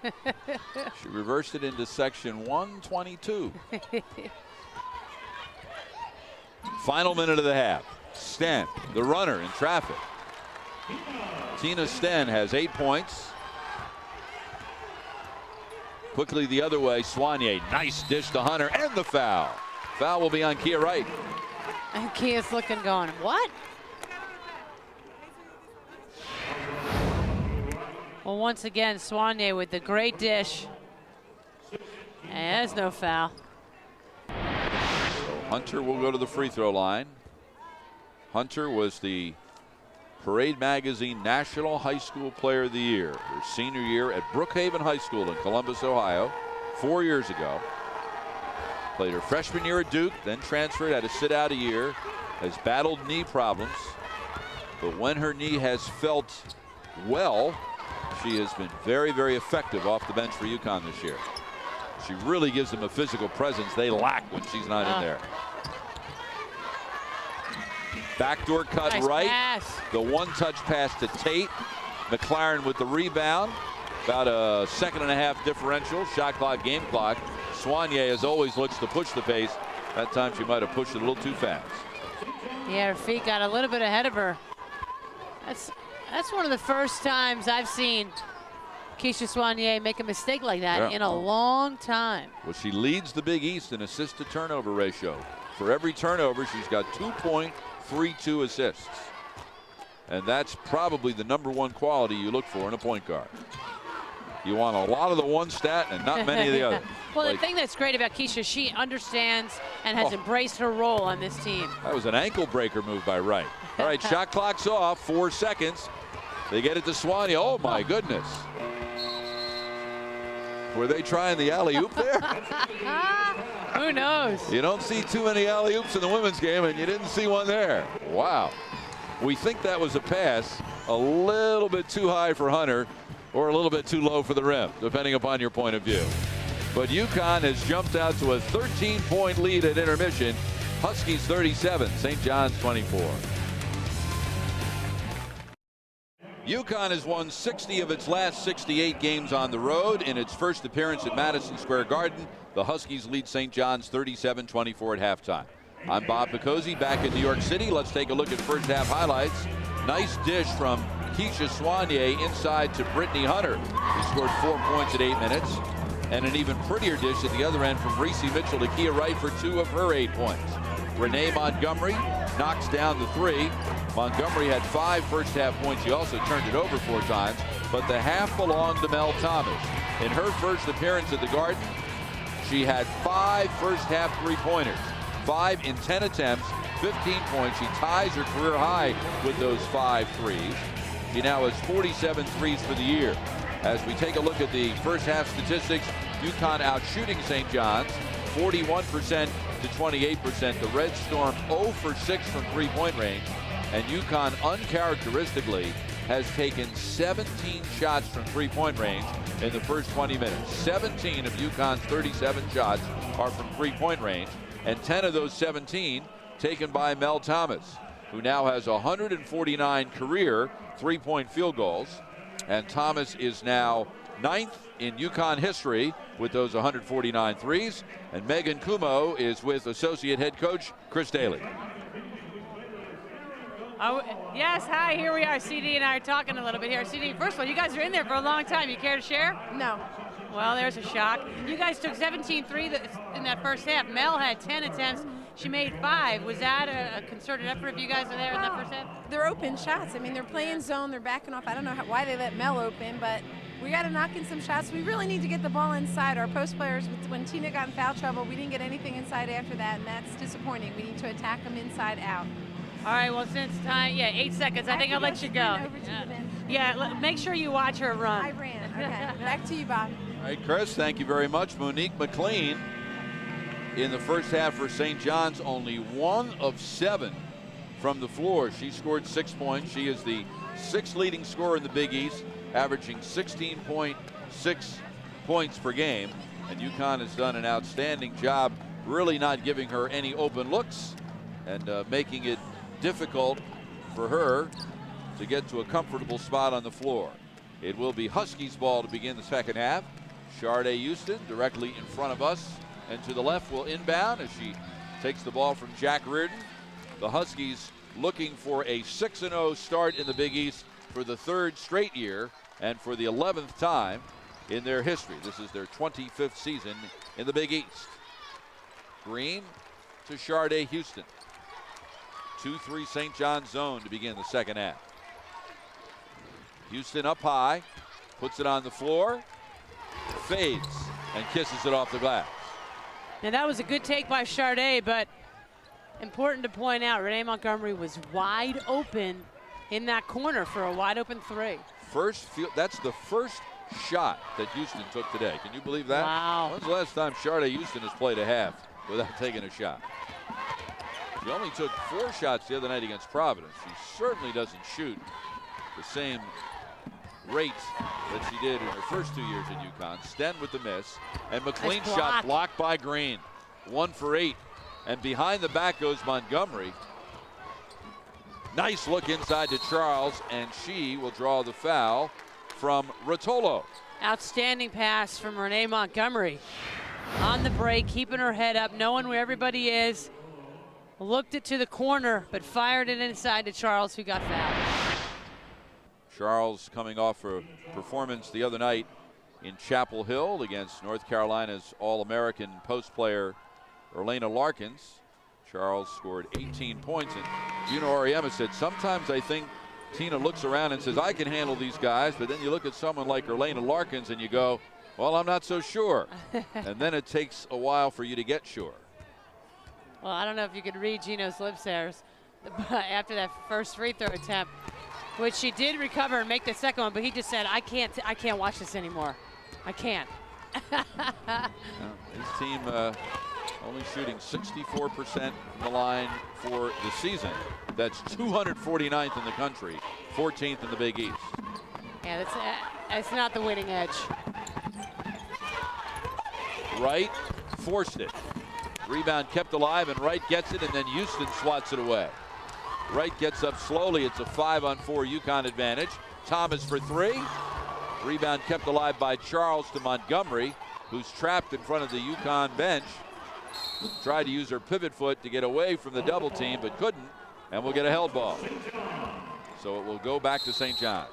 She reversed it into section 122. Final minute of the half. Sten, the runner in traffic. Tina Sten has 8 points. Quickly the other way, Soignier. Nice dish to Hunter, and the foul. Foul will be on Kia Wright. And Kia's looking, going, what? Well, once again, Soignier with the great dish. And there's no foul. So Hunter will go to the free throw line. Hunter was the Parade Magazine National High School Player of the Year her senior year at Brookhaven High School in Columbus, Ohio, 4 years ago. Played her freshman year at Duke, then transferred, had to sit out a year, has battled knee problems. But when her knee has felt well, she has been very, very effective off the bench for UConn this year. She really gives them a physical presence they lack when she's not in there. Backdoor cut nice right. Pass. The one-touch pass to Tate. McLaren with the rebound. About a 1.5-second differential. Shot clock, game clock. Soignier, as always, looks to push the pace. That time she might have pushed it a little too fast. Yeah, her feet got a little bit ahead of her. That's one of the first times I've seen Keisha Soignier make a mistake like that in a long time. Well, she leads the Big East in assist to turnover ratio. For every turnover, she's got 2.32 assists. And that's probably the #1 quality you look for in a point guard. You want a lot of the one stat and not many of the other. Well, the thing that's great about Keisha, she understands and has embraced her role on this team. That was an ankle breaker move by Wright. All right, shot clock's off, 4 seconds. They get it to Soignier. Oh, my goodness. Were they trying the alley-oop there? Who knows? You don't see too many alley-oops in the women's game, and you didn't see one there. Wow. We think that was a pass a little bit too high for Hunter or a little bit too low for the rim, depending upon your point of view. But UConn has jumped out to a 13-point lead at intermission. Huskies 37, St. John's 24. UConn has won 60 of its last 68 games on the road. In its first appearance at Madison Square Garden, the Huskies lead St. John's 37-24 at halftime. I'm Bob Picozzi back in New York City. Let's take a look at first half highlights. Nice dish from Keisha Soignier inside to Brittany Hunter, who scored 4 points at 8 minutes. And an even prettier dish at the other end from Reese Mitchell to Kia Wright for 2 of her 8 points. Renee Montgomery knocks down the 3. Montgomery had 5 first half points. She also turned it over 4 times, but the half belonged to Mel Thomas. In her first appearance at the Garden, she had 5 first half 3-pointers. 5 in 10 attempts, 15 points. She ties her career high with those 5 threes. She now has 47 threes for the year. As we take a look at the first half statistics, UConn out shooting St. John's 41% to 28%. The Red Storm 0 for 6 from 3-point range. And UConn uncharacteristically has taken 17 shots from 3-point range in the first 20 minutes. 17 of UConn's 37 shots are from 3-point range, and 10 of those 17 taken by Mel Thomas, who now has 149 career 3-point field goals. And Thomas is now 9th in UConn history with those 149 threes. And Megan Kumo is with associate head coach Chris Daly. Yes, hi, here we are. CD and I are talking a little bit here. CD, first of all, you guys are in there for a long time. You care to share? No. Well, there's a shock. You guys took 17 threes in that first half. Mel had 10 attempts. She made 5. Was that a concerted effort if you guys are there in that first half? They're open shots. I mean, they're playing zone. They're backing off. I don't know why they let Mel open, but we got to knock in some shots. We really need to get the ball inside. Our post players, when Tina got in foul trouble, we didn't get anything inside after that, and that's disappointing. We need to attack them inside out. All right, well, since time, 8 seconds, I think I'll let you go. Make sure you watch her run. I ran. Okay, back to you, Bob. All right, Chris, thank you very much. Monique McLean in the first half for St. John's, only 1 of 7 from the floor. She scored 6 points. She is the 6th leading scorer in the Big East, averaging 16.6 points per game. And UConn has done an outstanding job really not giving her any open looks and making it difficult for her to get to a comfortable spot on the floor. It will be Huskies ball to begin the second half. Sharday Houston directly in front of us and to the left will inbound as she takes the ball from Jack Reardon. The Huskies looking for a 6-0 start in the Big East for the 3rd straight year and for the 11th time in their history. This is their 25th season in the Big East. Green to Sharday Houston. 2-3 St. John's zone to begin the second half. Houston up high, puts it on the floor, fades, and kisses it off the glass. Now that was a good take by Sharday, but important to point out, Renee Montgomery was wide open in that corner for a wide open 3. That's the first shot that Houston took today. Can you believe that? Wow. When's the last time Sharday Houston has played a half without taking a shot? She only took 4 shots the other night against Providence. She certainly doesn't shoot the same rate that she did in her first 2 years at UConn. Sten with the miss. And McLean's shot blocked by Green. 1 for 8. And behind the back goes Montgomery. Nice look inside to Charles, and she will draw the foul from Rotolo. Outstanding pass from Renee Montgomery. On the break, keeping her head up, knowing where everybody is. Looked it to the corner, but fired it inside to Charles, who got fouled. Charles coming off a performance the other night in Chapel Hill against North Carolina's All-American post player Erlena Larkins. Charles scored 18 points, and Gino Auriemma said, sometimes I think Tina looks around and says, I can handle these guys, but then you look at someone like Erlena Larkins and you go, well, I'm not so sure. And then it takes a while for you to get sure. Well, I don't know if you could read Gino's lips there after that first free throw attempt, which she did recover and make the second one, but he just said, I can't watch this anymore. I can't. His team only shooting 64% from the line for the season. That's 249th in the country, 14th in the Big East. Yeah, that's not the winning edge. Wright forced it. Rebound kept alive, and Wright gets it, and then Houston swats it away. Wright gets up slowly. It's a 5-on-4 UConn advantage. Thomas for 3. Rebound kept alive by Charles to Montgomery, who's trapped in front of the UConn bench. Tried to use her pivot foot to get away from the double team, but couldn't, and will get a held ball. So it will go back to St. John's.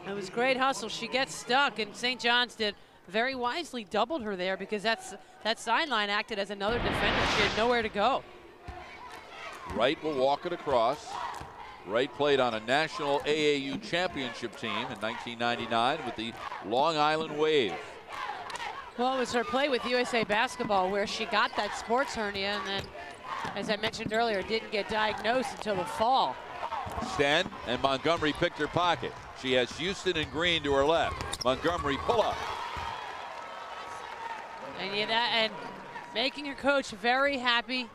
It was great hustle. She gets stuck, and St. John's did very wisely doubled her there because that sideline acted as another defender. She had nowhere to go. Wright will walk it across. Wright played on a national AAU championship team in 1999 with the Long Island Wave. Well, it was her play with USA Basketball where she got that sports hernia and then, as I mentioned earlier, didn't get diagnosed until the fall. Sten and Montgomery picked her pocket. She has Houston and Green to her left. Montgomery pull up. And making her coach very happy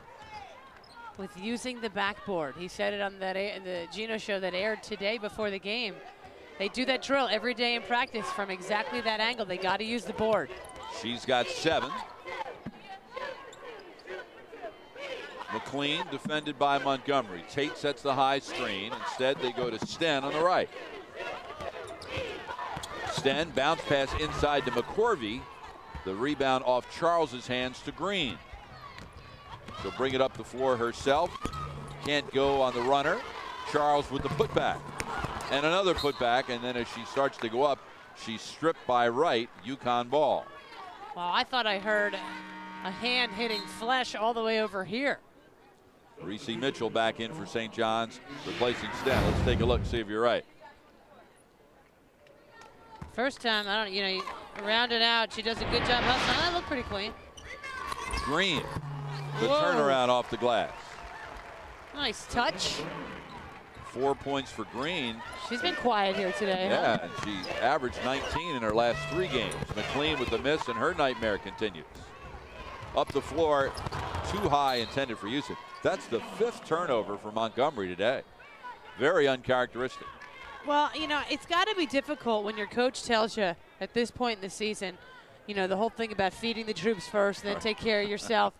with using the backboard. He said it on the Gino show that aired today before the game. They do that drill every day in practice from exactly that angle. They got to use the board. She's got 7. McLean defended by Montgomery. Tate sets the high screen. Instead, they go to Sten on the right. Sten bounce pass inside to McCorvey. The rebound off Charles's hands to Green. She'll bring it up the floor herself. Can't go on the runner. Charles with the putback. And another putback, and then as she starts to go up, she's stripped by Wright. UConn ball. Well, I thought I heard a hand hitting flesh all the way over here. Reese Mitchell back in for St. John's, replacing Sten. Let's take a look, see if you're right. First time, you round it out. She does a good job hustling. That looked pretty clean. Green, the Whoa. turnaround off the glass. Nice touch. 4 points for Green. She's been quiet here today. Yeah, Huh? and she averaged 19 in her last 3 games. McLean with the miss, and her nightmare continues. Up the floor, too high, intended for Houston. That's the 5th turnover for Montgomery today. Very uncharacteristic. Well, it's got to be difficult when your coach tells you at this point in the season, the whole thing about feeding the troops first and then take care of yourself.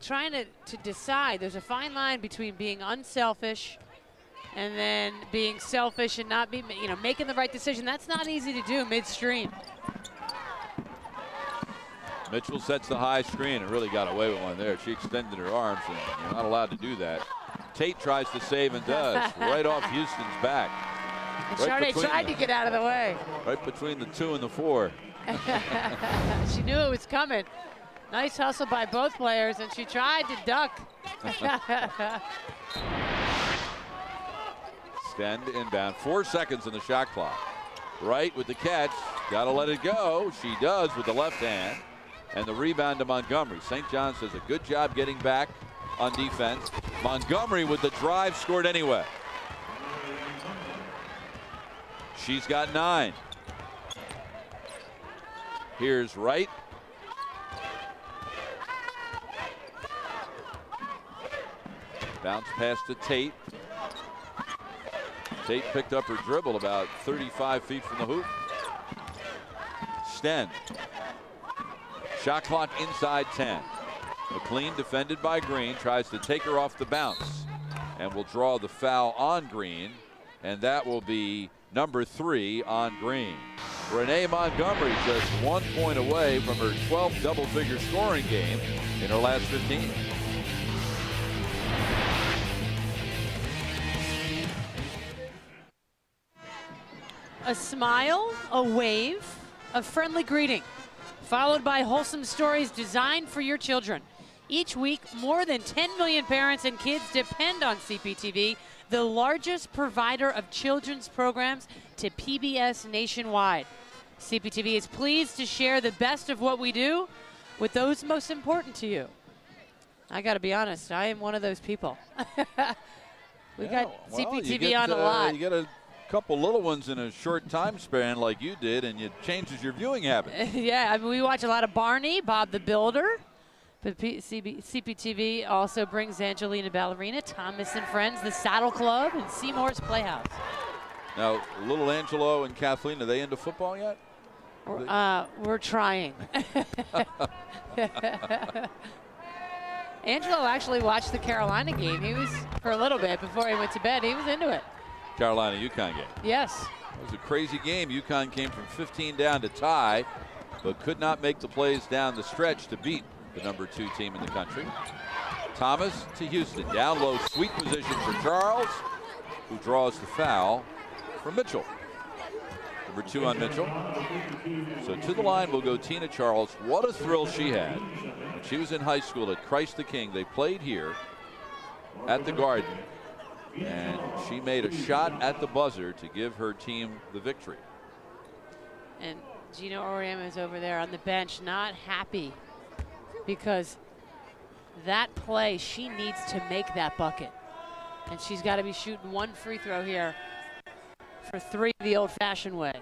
Trying to decide. There's a fine line between being unselfish and then being selfish and not be, making the right decision. That's not easy to do midstream. Mitchell sets the high screen and really got away with one there. She extended her arms, and you're not allowed to do that. Tate tries to save and does, right off Houston's back. And Charday tried to get out of the way. Right between the 2 and the 4. She knew it was coming. Nice hustle by both players, and she tried to duck. Sten inbound. 4 seconds in the shot clock. Wright with the catch. Got to let it go. She does with the left hand. And the rebound to Montgomery. St. John's does a good job getting back on defense. Montgomery with the drive, scored anyway. She's got 9. Here's Wright. Bounce pass to Tate. Tate picked up her dribble about 35 feet from the hoop. Sten. Shot clock inside 10. McLean defended by Green, tries to take her off the bounce and will draw the foul on Green, and that will be number 3 on Green. Renee Montgomery just 1 point away from her 12th double-figure scoring game in her last 15. A smile, a wave, a friendly greeting, followed by wholesome stories designed for your children. Each week, more than 10 million parents and kids depend on CPTV, the largest provider of children's programs to PBS nationwide. CPTV is pleased to share the best of what we do with those most important to you. I got to be honest, I am one of those people. We got CPTV on a lot. You get a couple little ones in a short time span like you did, and it changes your viewing habits. Yeah, I mean, we watch a lot of Barney, Bob the Builder. But CPTV also brings Angelina Ballerina, Thomas and Friends, The Saddle Club, and Seymour's Playhouse. Now, little Angelo and Kathleen, are they into football yet? We're trying. Angelo actually watched the Carolina game. He was, for a little bit before he went to bed, he was into it. Carolina-UConn game. Yes. It was a crazy game. UConn came from 15 down to tie, but could not make the plays down the stretch to beat the number 2 team in the country. Thomas to Houston. Down low, sweet position for Charles, who draws the foul for Mitchell. Number 2 on Mitchell. So to the line will go Tina Charles. What a thrill she had when she was in high school at Christ the King. They played here at the Garden, and she made a shot at the buzzer to give her team the victory. And Gino Auriemma is over there on the bench, not happy, because that play, she needs to make that bucket. And she's got to be shooting 1 free throw here for 3 the old-fashioned way.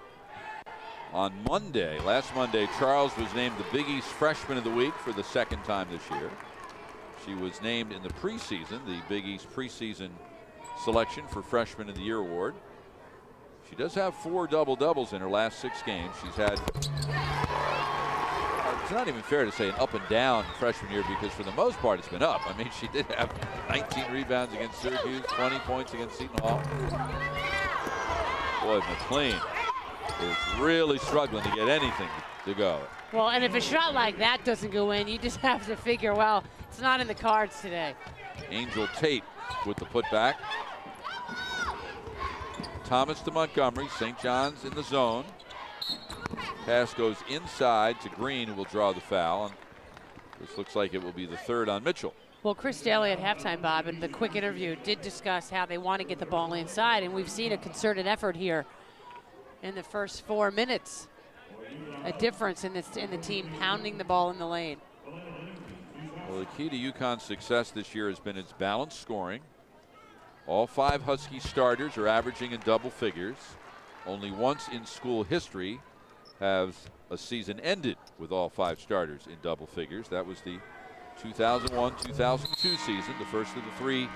On Monday, last Monday, Charles was named the Big East Freshman of the Week for the 2nd time this year. She was named in the preseason, the Big East preseason selection for Freshman of the Year award. She does have 4 double-doubles in her last 6 games. She's had, it's not even fair to say an up and down freshman year, because for the most part it's been up. I mean, she did have 19 rebounds against Syracuse, 20 points against Seton Hall. Boy, McLean is really struggling to get anything to go. Well, and if a shot like that doesn't go in, you just have to figure, well, it's not in the cards today. Angel Tate with the putback. Thomas to Montgomery. St. John's in the zone. Pass goes inside to Green, who will draw the foul. And this looks like it will be the 3rd on Mitchell. Well, Chris Daly at halftime, Bob, in the quick interview did discuss how they want to get the ball inside, and we've seen a concerted effort here in the first 4 minutes. A difference in the team pounding the ball in the lane. Well, the key to UConn's success this year has been its balanced scoring. All 5 Husky starters are averaging in double figures. Only once in school history has a season ended with all 5 starters in double figures. That was the 2001-2002 season, the first of the 3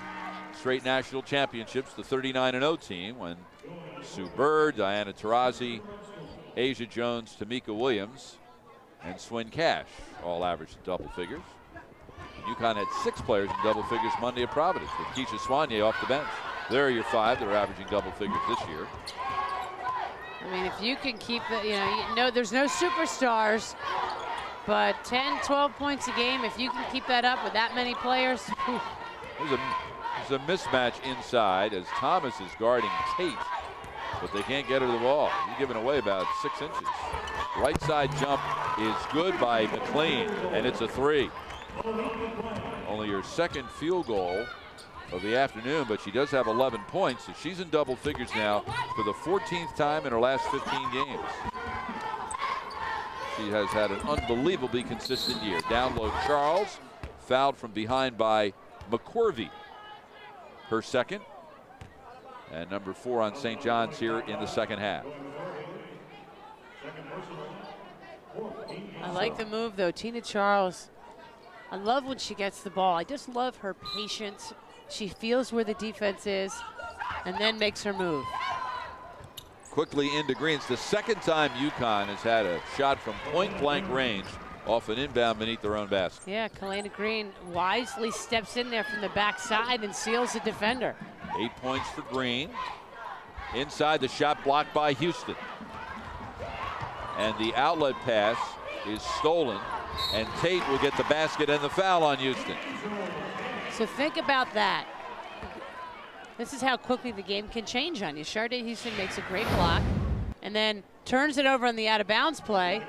straight national championships, the 39-0 team, when Sue Bird, Diana Taurasi, Asia Jones, Tamika Williams, and Swin Cash all averaged in double figures. UConn had 6 players in double figures Monday at Providence, with Keisha Soigné off the bench. There are your 5 that are averaging double figures this year. I mean, if you can keep the, there's no superstars, but 10, 12 points a game, if you can keep that up with that many players. Whew. There's a mismatch inside as Thomas is guarding Tate, but they can't get her the ball. He's giving away about 6 inches. Right side jump is good by McLean, and it's a 3. Only her 2nd field goal of the afternoon, but she does have 11 points, so she's in double figures now for the 14th time in her last 15 games. She has had an unbelievably consistent year. Down low, Charles, fouled from behind by McCorvey. Her 2nd, and number 4 on St. John's here in the 2nd half. I like the move, though. Tina Charles, I love when she gets the ball. I just love her patience. She feels where the defense is and then makes her move. Quickly into Green. It's the second time UConn has had a shot from point-blank range off an inbound beneath their own basket. Yeah, Kalena Green wisely steps in there from the backside and seals the defender. 8 points for Green. Inside, the shot blocked by Houston. And the outlet pass is stolen, and Tate will get the basket and the foul on Houston. So think about that. This is how quickly the game can change on you. Sharday Houston makes a great block and then turns it over on the out-of-bounds play.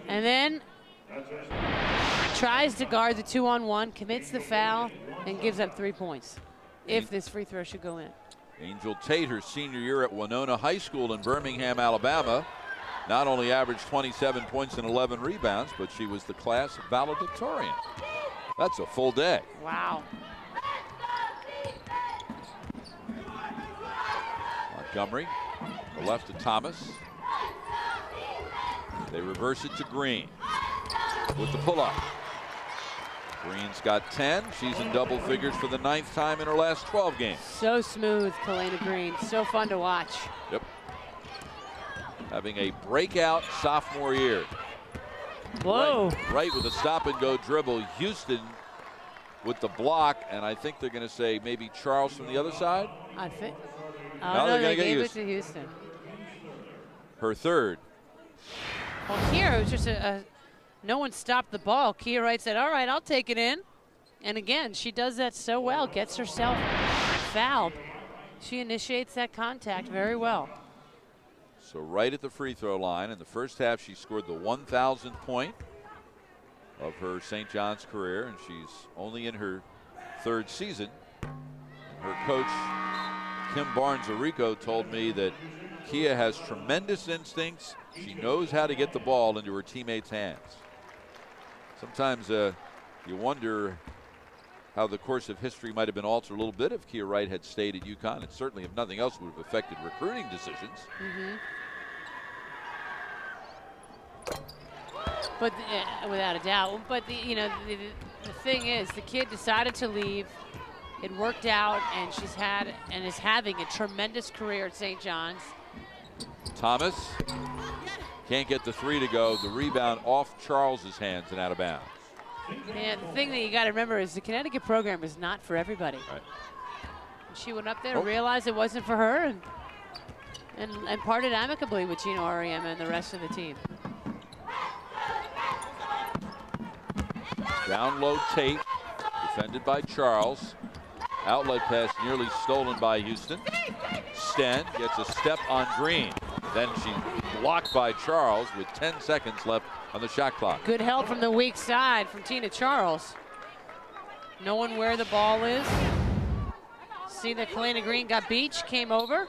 And then tries to guard the 2-on-1, commits the foul, and gives up 3 points if this free throw should go in. Angel Tate, her senior year at Winona High School in Birmingham, Alabama, not only averaged 27 points and 11 rebounds, but she was the class valedictorian. That's a full day. Wow. Montgomery, the left to Thomas. They reverse it to Green with the pull-up. Green's got 10. She's in double figures for the 9th time in her last 12 games. So smooth, Kalena Green. So fun to watch. Yep. Having a breakout sophomore year. Whoa. Right with a stop-and-go dribble. Houston with the block, and I think they're going to say maybe Charles from the other side. I think. No, Oh, they're no, gonna they get gave it Houston. to Houston. Her third. Well, here it was just no one stopped the ball. Kia Wright said, all right, I'll take it in. And again, she does that so well, gets herself fouled. She initiates that contact very well. So right at the free throw line. In the first half, she scored the 1,000th point of her St. John's career, and she's only in her third season. Her coach, Kim Barnes-Arico, told me that Kia has tremendous instincts. She knows how to get the ball into her teammates' hands. Sometimes you wonder how the course of history might have been altered a little bit if Kia Wright had stayed at UConn. And certainly, if nothing else, would have affected recruiting decisions. But without a doubt. But the thing is, the kid decided to leave. It worked out, and she's had and is having a tremendous career at St. John's. Thomas can't get the three to go. The rebound off Charles's hands and out of bounds. Yeah, the thing that you got to remember is the Connecticut program is not for everybody. Right. She went up there and realized it wasn't for her, and parted amicably with Gino Auriemma and the rest of the team. Down low Tate, defended by Charles. Outlet pass nearly stolen by Houston. Sten gets a step on Green. Then she's blocked by Charles with 10 seconds left on the shot clock. Good help from the weak side from Tina Charles. Knowing where the ball is. See that Kalena Green got beached, came over,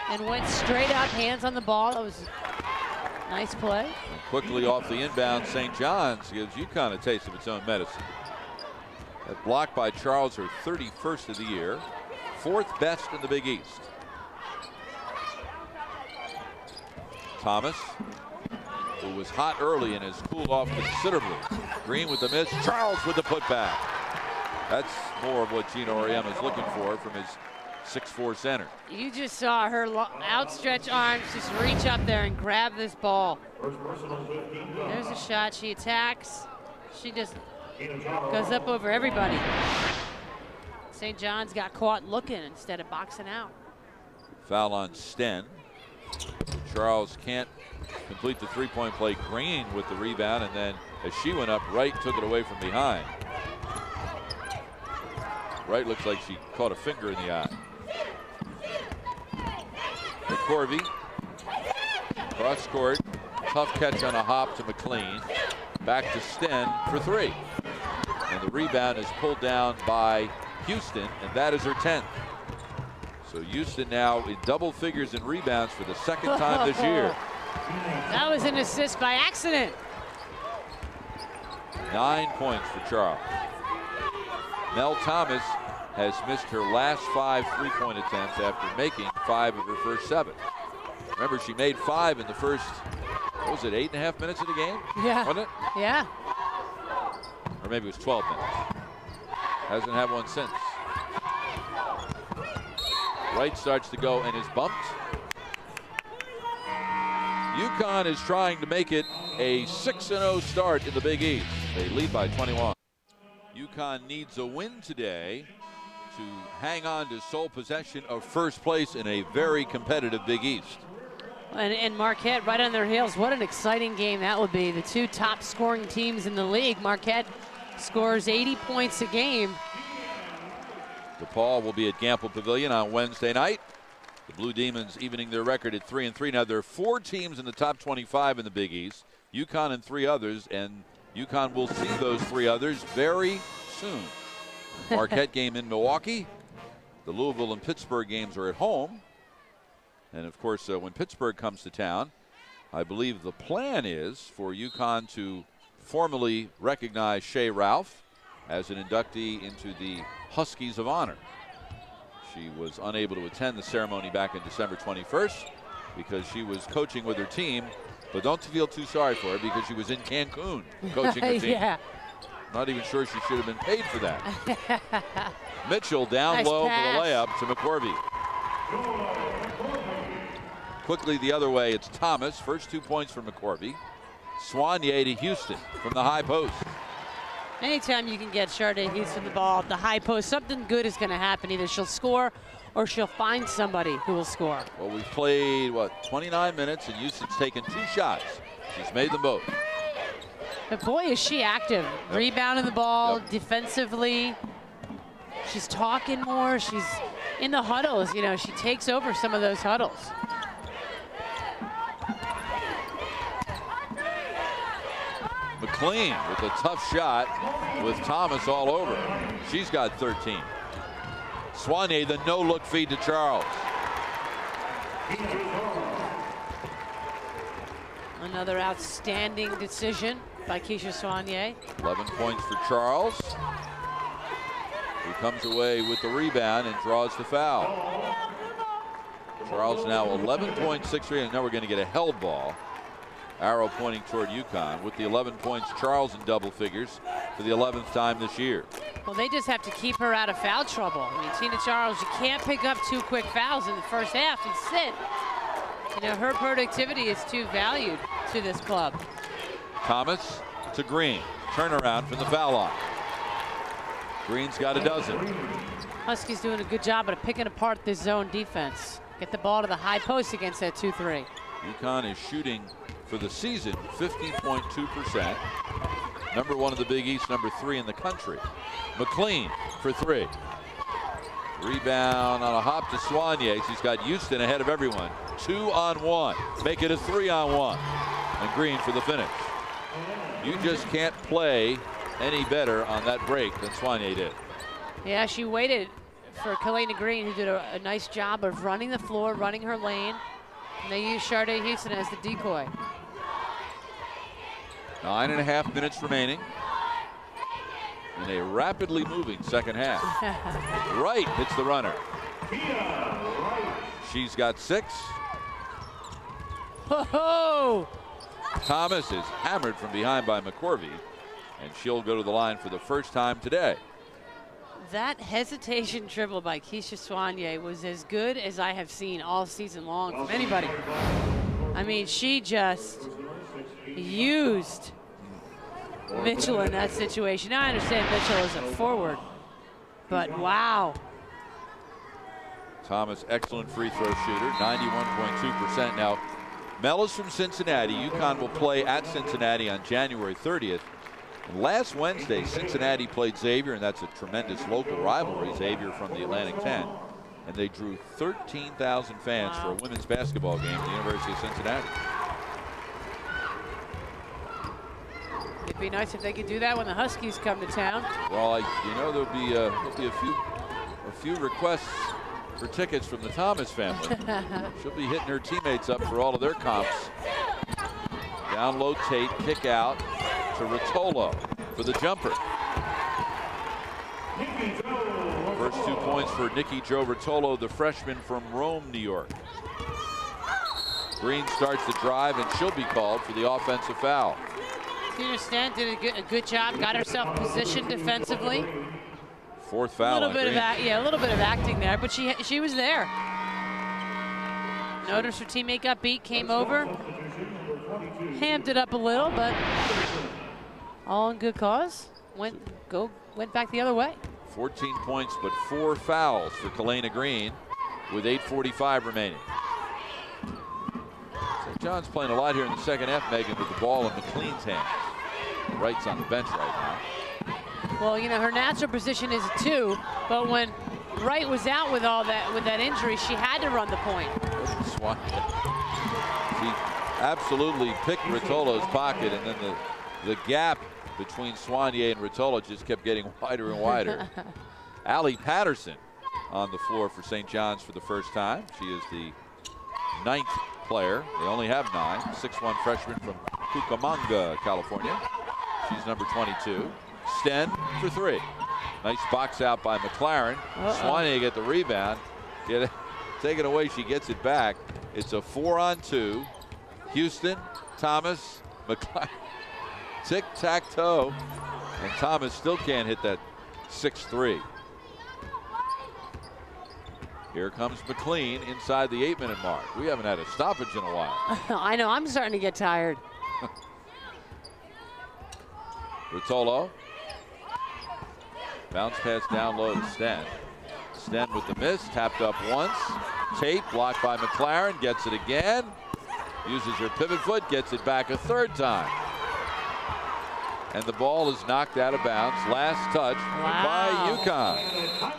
and went straight up, hands on the ball. That was a nice play. And quickly off the inbound, St. John's gives UConn a taste of its own medicine. That block by Charles, her 31st of the year, 4th best in the Big East. Thomas, who was hot early and has cooled off considerably. Green with the miss, Charles with the putback. That's more of what Gino Auriemma is looking for from his 6'4" center. You just saw her outstretched arms just reach up there and grab this ball. There's a shot. She attacks. She just goes up over everybody. St. John's got caught looking instead of boxing out. Foul on Sten. Charles can't complete the three-point play. Green with the rebound, and then as she went up, Wright took it away from behind. Wright looks like she caught a finger in the eye. McCorvey, cross court, tough catch on a hop to McLean. Back to Sten for three. And the rebound is pulled down by Houston, and that is her 10th. So Houston now in double figures in rebounds for the second time this year. That was an assist by accident. 9 points for Charles. Mel Thomas has missed her last 5 three-point attempts after making 5 of her first 7. Remember, she made 5 in the first, what was it, 8.5 minutes of the game? Yeah. Wasn't it? Yeah. Or maybe it was 12 minutes. Hasn't had one since. Right starts to go and is bumped. UConn is trying to make it a 6-0 start in the Big East. They lead by 21. UConn needs a win today to hang on to sole possession of first place in a very competitive Big East. And Marquette right on their heels. What an exciting game that would be. The two top scoring teams in the league. Marquette scores 80 points a game. DePaul will be at Gamble Pavilion on Wednesday night. The Blue Demons evening their record at 3-3. Now there are 4 teams in the top 25 in the Big East. UConn and 3 others, and UConn will see those 3 others very soon. Marquette game in Milwaukee. The Louisville and Pittsburgh games are at home. And of course, when Pittsburgh comes to town, I believe the plan is for UConn to formally recognize Shea Ralph as an inductee into the Huskies of Honor. She was unable to attend the ceremony back in December 21st because she was coaching with her team. But don't feel too sorry for her because she was in Cancun coaching her team. Yeah. Not even sure she should have been paid for that. Mitchell down Nice low pass. for the layup to McCorvey. Quickly the other way, it's Thomas. First 2 points for McCorvey. Soignier to Houston from the high post. Anytime you can get Sharday Houston the ball at the high post, something good is going to happen. Either she'll score or she'll find somebody who will score. Well, we've played, 29 minutes, and Houston's taken 2 shots. She's made them both. But boy, is she active. Yep. Rebounding the ball, Yep. defensively. She's talking more. She's in the huddles. You know, she takes over some of those huddles. McLean with a tough shot with Thomas all over. She's got 13. Soignier, the no-look feed to Charles. Another outstanding decision by Keisha Soignier. 11 points for Charles, who comes away with the rebound and draws the foul. Charles now 11.63, and now we're going to get a held ball. Arrow pointing toward UConn with the 11 points. Charles in double figures for the 11th time this year. Well, they just have to keep her out of foul trouble. I mean, Tina Charles, you can't pick up 2 quick fouls in the first half and sit. You know, her productivity is too valued to this club. Thomas to Green. Turnaround from the foul line. Green's got a dozen. Huskies doing a good job of picking apart this zone defense. Get the ball to the high post against that 2-3. UConn is shooting for the season 50.2%. Number 1 in the Big East, number 3 in the country. McLean for 3. Rebound on a hop to Soignier. She's got Houston ahead of everyone. 2-on-1. Make it a 3-on-1. And Green for the finish. You just can't play any better on that break than Soignier did. Yeah, she waited for Kalena Green, who did a nice job of running the floor, running her lane. And they used Sharday Houston as the decoy. 9.5 minutes remaining in a rapidly moving second half. Wright hits the runner. She's got 6. Ho-ho! Thomas is hammered from behind by McCorvey, and she'll go to the line for the first time today. That hesitation dribble by Keisha Soignier was as good as I have seen all season long from anybody. I mean, she just used Mitchell in that situation. Now I understand Mitchell is a forward, but wow. Thomas, excellent free throw shooter, 91.2%. Now, Mel is from Cincinnati. UConn will play at Cincinnati on January 30th. And last Wednesday, Cincinnati played Xavier, and that's a tremendous local rivalry, Xavier from the Atlantic 10. And they drew 13,000 fans for a women's basketball game at the University of Cincinnati. It'd be nice if they could do that when the Huskies come to town. Well, there'll be a few requests for tickets from the Thomas family. She'll be hitting her teammates up for all of their comps. Down low Tate, kick out to Rotolo for the jumper. First 2 points for Nikki Jo Rotolo, the freshman from Rome, New York. Green starts the drive, and she'll be called for the offensive foul. Tina Stant did a good job, got herself positioned defensively. Fourth foul. A little bit of acting there, but she was there. Noticed her teammate got beat, came over, hammed it up a little, but all in good cause. Went back the other way. 14 points, but 4 fouls for Kalena Green with 8:45 remaining. St. John's playing a lot here in the second half, Megan, with the ball in McLean's hands. Wright's on the bench right now. Well, you know, her natural position is a 2, but when Wright was out with that injury, she had to run the point. She absolutely picked Ruotolo's pocket, and then the gap between Soignier and Ruotolo just kept getting wider and wider. Allie Patterson on the floor for St. John's for the first time. She is the 9th player. They only have 9. 6'1" freshman from Cucamonga, California. She's number 22. Sten for 3. Nice box out by McLaren. Soignier get the rebound. Take it away. She gets it back. It's a 4-on-2. Houston, Thomas, McLaren. Tic-tac-toe. And Thomas still can't hit that 6-3. Here comes McLean inside the 8-minute mark. We haven't had a stoppage in a while. I know. I'm starting to get tired. Ruotolo. Bounce pass down low to Sten. Sten with the miss. Tapped up once. Tate blocked by McLaren. Gets it again. Uses her pivot foot. Gets it back a 3rd time. And the ball is knocked out of bounds. Last touch by UConn.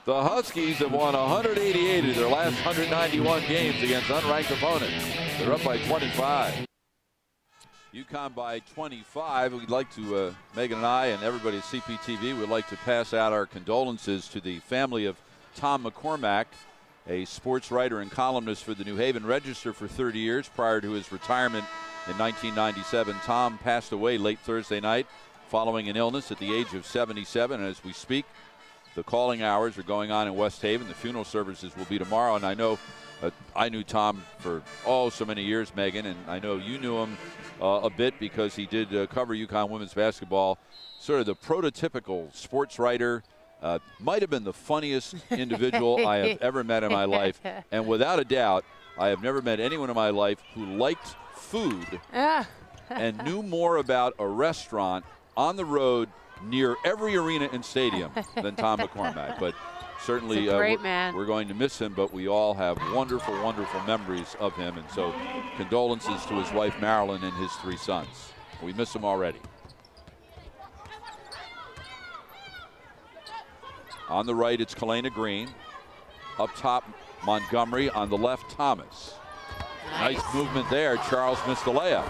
The Huskies have won 188 of their last 191 games against unranked opponents. They're up by 25. UConn by 25. We'd like to, Megan and I and everybody at CPTV would like to pass out our condolences to the family of Tom McCormack, a sports writer and columnist for the New Haven Register for 30 years prior to his retirement in 1997. Tom passed away late Thursday night following an illness at the age of 77. And as we speak, the calling hours are going on in West Haven. The funeral services will be tomorrow. And I know I knew Tom for so many years, Megan, and I know you knew him a bit because he did cover UConn women's basketball. Sort of the prototypical sports writer. Might have been the funniest individual I have ever met in my life. And without a doubt, I have never met anyone in my life who liked food and knew more about a restaurant on the road near every arena and stadium than Tom McCormack. But certainly we're going to miss him, but we all have wonderful, wonderful memories of him. And so condolences to his wife Marilyn and his 3 sons. We miss him already. On the right, it's Kalena Green. Up top, Montgomery. On the left, Thomas. Nice movement there. Charles missed the layup.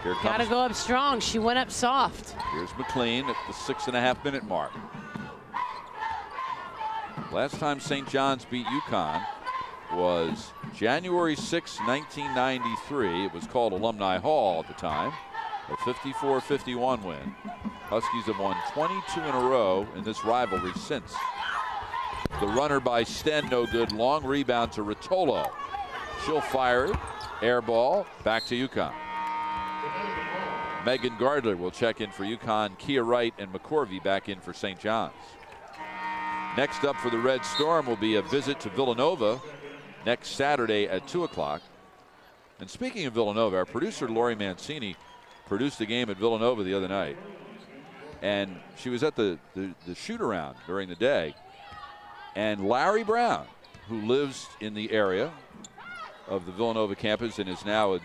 Here comes. Gotta go up strong. She went up soft. Here's McLean at the 6.5-minute mark. Last time St. John's beat UConn was January 6, 1993. It was called Alumni Hall at the time. A 54-51 win. Huskies have won 22 in a row in this rivalry since. The runner by Sten, no good. Long rebound to Ruotolo. She'll fire it. Air ball. Back to UConn. Megan Gardler will check in for UConn. Kia Wright and McCorvey back in for St. John's. Next up for the Red Storm will be a visit to Villanova next Saturday at 2 o'clock. And speaking of Villanova, our producer Lori Mancini produced a game at Villanova the other night. And she was at the shoot-around during the day. And Larry Brown, who lives in the area of the Villanova campus and is now a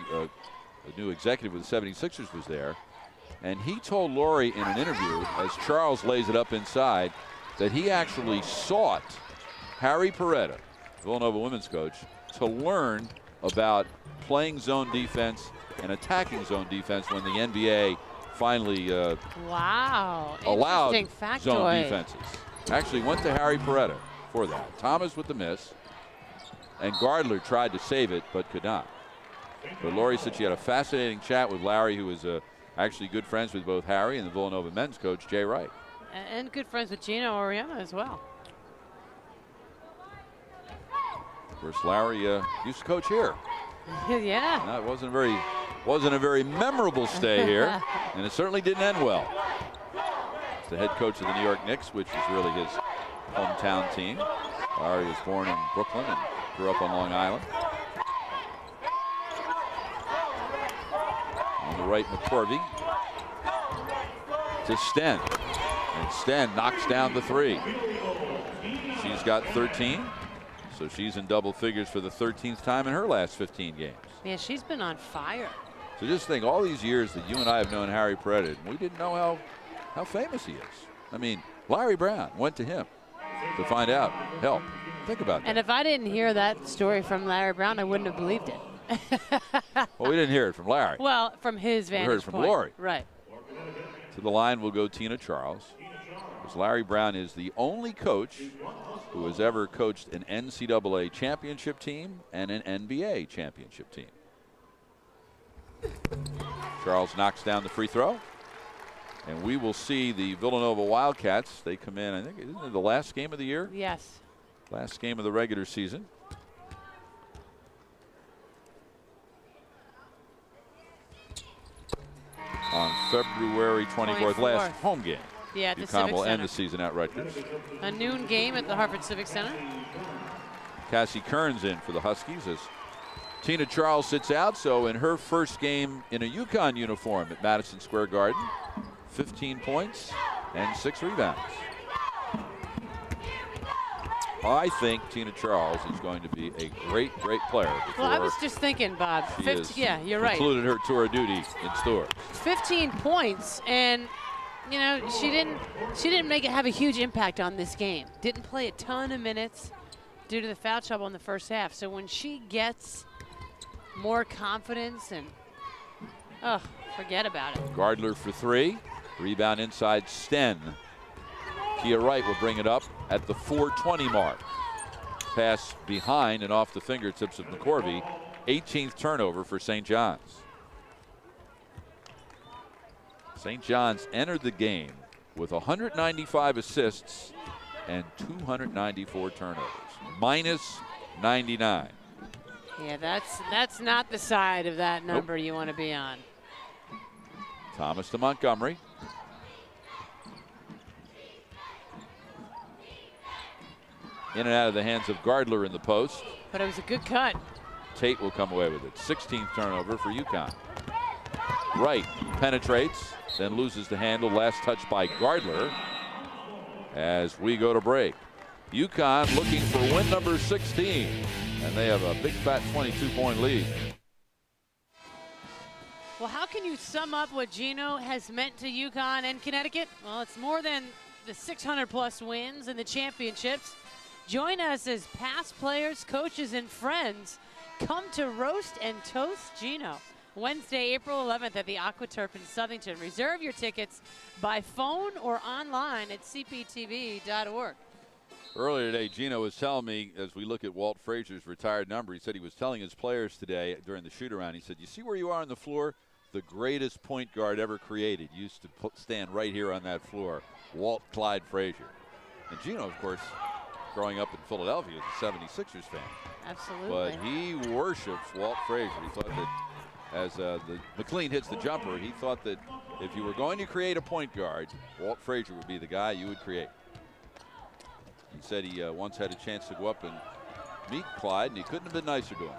new executive with the 76ers, was there. And he told Lori in an interview, as Charles lays it up inside, that he actually sought Harry Peretta, Villanova women's coach, to learn about playing zone defense and attacking zone defense when the NBA finally allowed zone defenses. Actually went to Harry Peretta for that. Thomas with the miss, and Gardler tried to save it but could not. But Lori said she had a fascinating chat with Larry, who is actually good friends with both Harry and the Villanova men's coach, Jay Wright. And good friends with Gino Oriema as well. Of course, Larry used to coach here. Yeah. That wasn't a very memorable stay here, and it certainly didn't end well. He's the head coach of the New York Knicks, which is really his hometown team. Lowry was born in Brooklyn and grew up on Long Island. On the right, McCorvey to Sten. And Sten knocks down the three. She's got 13, so she's in double figures for the 13th time in her last 15 games. Yeah, she's been on fire. So just think, all these years that you and I have known Harry Predit, we didn't know how famous he is. I mean, Larry Brown went to him to find out. Hell, think about that. And if I didn't hear that story from Larry Brown, I wouldn't have believed it. Well, we didn't hear it from Larry. Well, from his vantage point. We heard it from Lori. Right. To the line will go Tina Charles. Because Larry Brown is the only coach who has ever coached an NCAA championship team and an NBA championship team. Charles knocks down the free throw. And we will see the Villanova Wildcats. They come in, I think, isn't it the last game of the year? Yes. Last game of the regular season. On February 24th, last home game. Yeah, at the UConn Civic will Center. end the season at Rutgers. A noon game at the Harvard Civic Center. Cassie Kearns in for the Huskies as Tina Charles sits out. So in her first game in a UConn uniform at Madison Square Garden, 15 points and 6 rebounds. I think Tina Charles is going to be a great player. Well, I was just thinking, Bob. Yeah, you're right. Concluded her tour of duty in Stores. 15 points, and you know she didn't have a huge impact on this game. Didn't play a ton of minutes due to the foul trouble in the first half. So when she gets more confidence, and forget about it. Gardler for 3. Rebound inside Sten. Kia Wright will bring it up at the 4:20 mark. Pass behind and off the fingertips of McCorvey. 18th turnover for St. John's. St. John's entered the game with 195 assists and 294 turnovers. Minus 99. Yeah, that's not the side of that number you want to be on. Thomas to Montgomery. In and out of the hands of Gardler in the post. But it was a good cut. Tate will come away with it. 16th turnover for UConn. Wright penetrates, then loses the handle. Last touch by Gardler as we go to break. UConn looking for win number 16, and they have a big fat 22-point lead. Well, how can you sum up what Gino has meant to UConn and Connecticut? Well, it's more than the 600-plus wins and the championships. Join us as past players, coaches, and friends come to roast and toast Gino. Wednesday, April 11th at the AquaTurf in Southington. Reserve your tickets by phone or online at cptv.org. Earlier today, Gino was telling me, as we look at Walt Frazier's retired number, he said he was telling his players today during the shoot-around, he said, you see where you are on the floor? The greatest point guard ever created used to stand right here on that floor, Walt Clyde Frazier. And Gino, of course, growing up in Philadelphia, was a 76ers fan. Absolutely. But he worships Walt Frazier. He thought that as the McLean hits the jumper, he thought that if you were going to create a point guard, Walt Frazier would be the guy you would create. He said he once had a chance to go up and meet Clyde, and he couldn't have been nicer to him.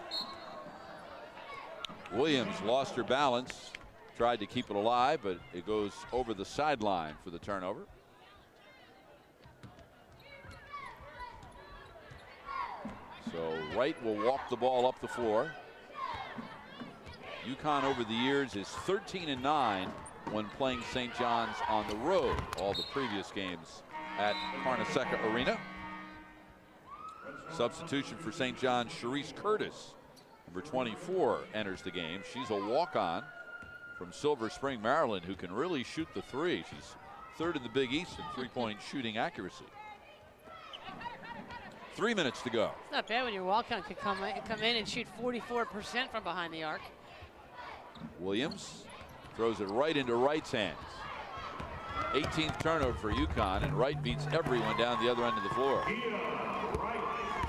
Williams lost her balance, tried to keep it alive, but it goes over the sideline for the turnover. So Wright will walk the ball up the floor. UConn over the years is 13-9 when playing St. John's on the road. All the previous games at Carnesecca Arena. Substitution for St. John's, Sharice Curtis, number 24, enters the game. She's a walk-on from Silver Spring, Maryland, who can really shoot the three. She's third in the Big East in three-point shooting accuracy. 3 minutes to go. It's not bad when your walk-on could come in and shoot 44% from behind the arc. Williams throws it right into Wright's hands. 18th turnover for UConn, and Wright beats everyone down the other end of the floor.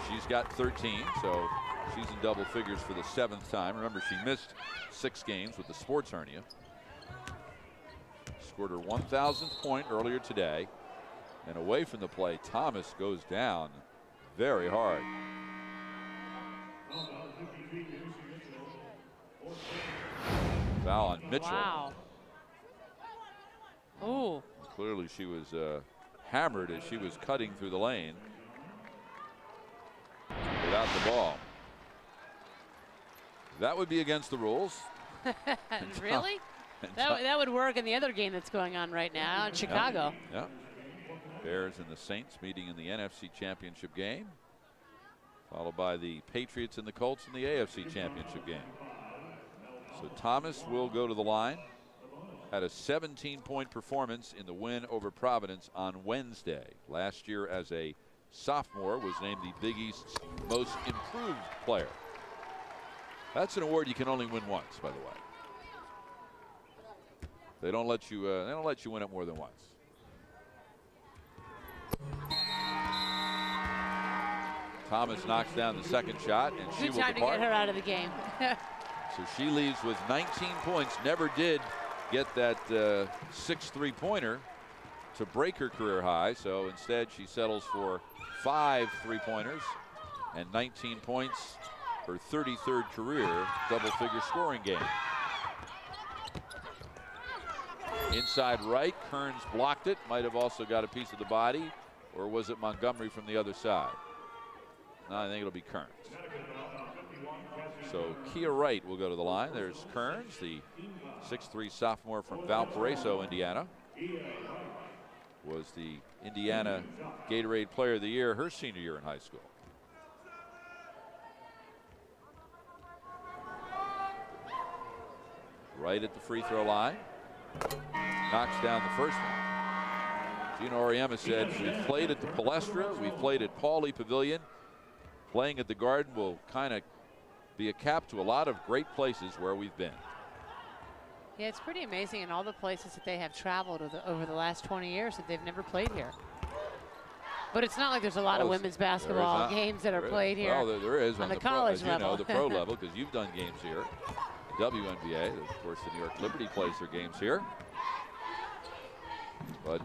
She's got 13, so she's in double figures for the 7th time. Remember, she missed 6 games with the sports hernia. Scored her 1,000th point earlier today. And away from the play, Thomas goes down very hard. Foul on Mitchell. Wow. Ooh. Clearly she was hammered as she was cutting through the lane without the ball. That would be against the rules. Really? That would work in the other game that's going on right now in Chicago. Yeah. Bears and the Saints meeting in the NFC Championship game, followed by the Patriots and the Colts in the AFC Championship game. So Thomas will go to the line. Had a 17-point performance in the win over Providence on Wednesday. Last year as a sophomore was named the Big East's most improved player. That's an award you can only win once, by the way. They don't let you win it more than once. Thomas knocks down the second shot, and she Good will time to depart. get her out of the game. So she leaves with 19 points. Never did get that 6 3-pointer to break her career high. So instead, she settles for 5 3-pointers and 19 points. Her 33rd career double-figure scoring game. Inside right, Kearns blocked it. Might have also got a piece of the body, or was it Montgomery from the other side? No, I think it'll be Kearns. So Kia Wright will go to the line. There's Kearns, the 6'3" sophomore from Valparaiso, Indiana. Was the Indiana Gatorade Player of the Year her senior year in high school. Right at the free throw line. Knocks down the first one. Gino Auriemma said, we've played at the Palestra, we've played at Pauley Pavilion. Playing at the Garden will kind of be a cap to a lot of great places where we've been. Yeah, it's pretty amazing in all the places that they have traveled over the last 20 years that they've never played here. But it's not like there's a lot of women's basketball games that are played here. Well, there is on the college level. The pro level, because you've done games here. WNBA, of course, the New York Liberty plays their games here. But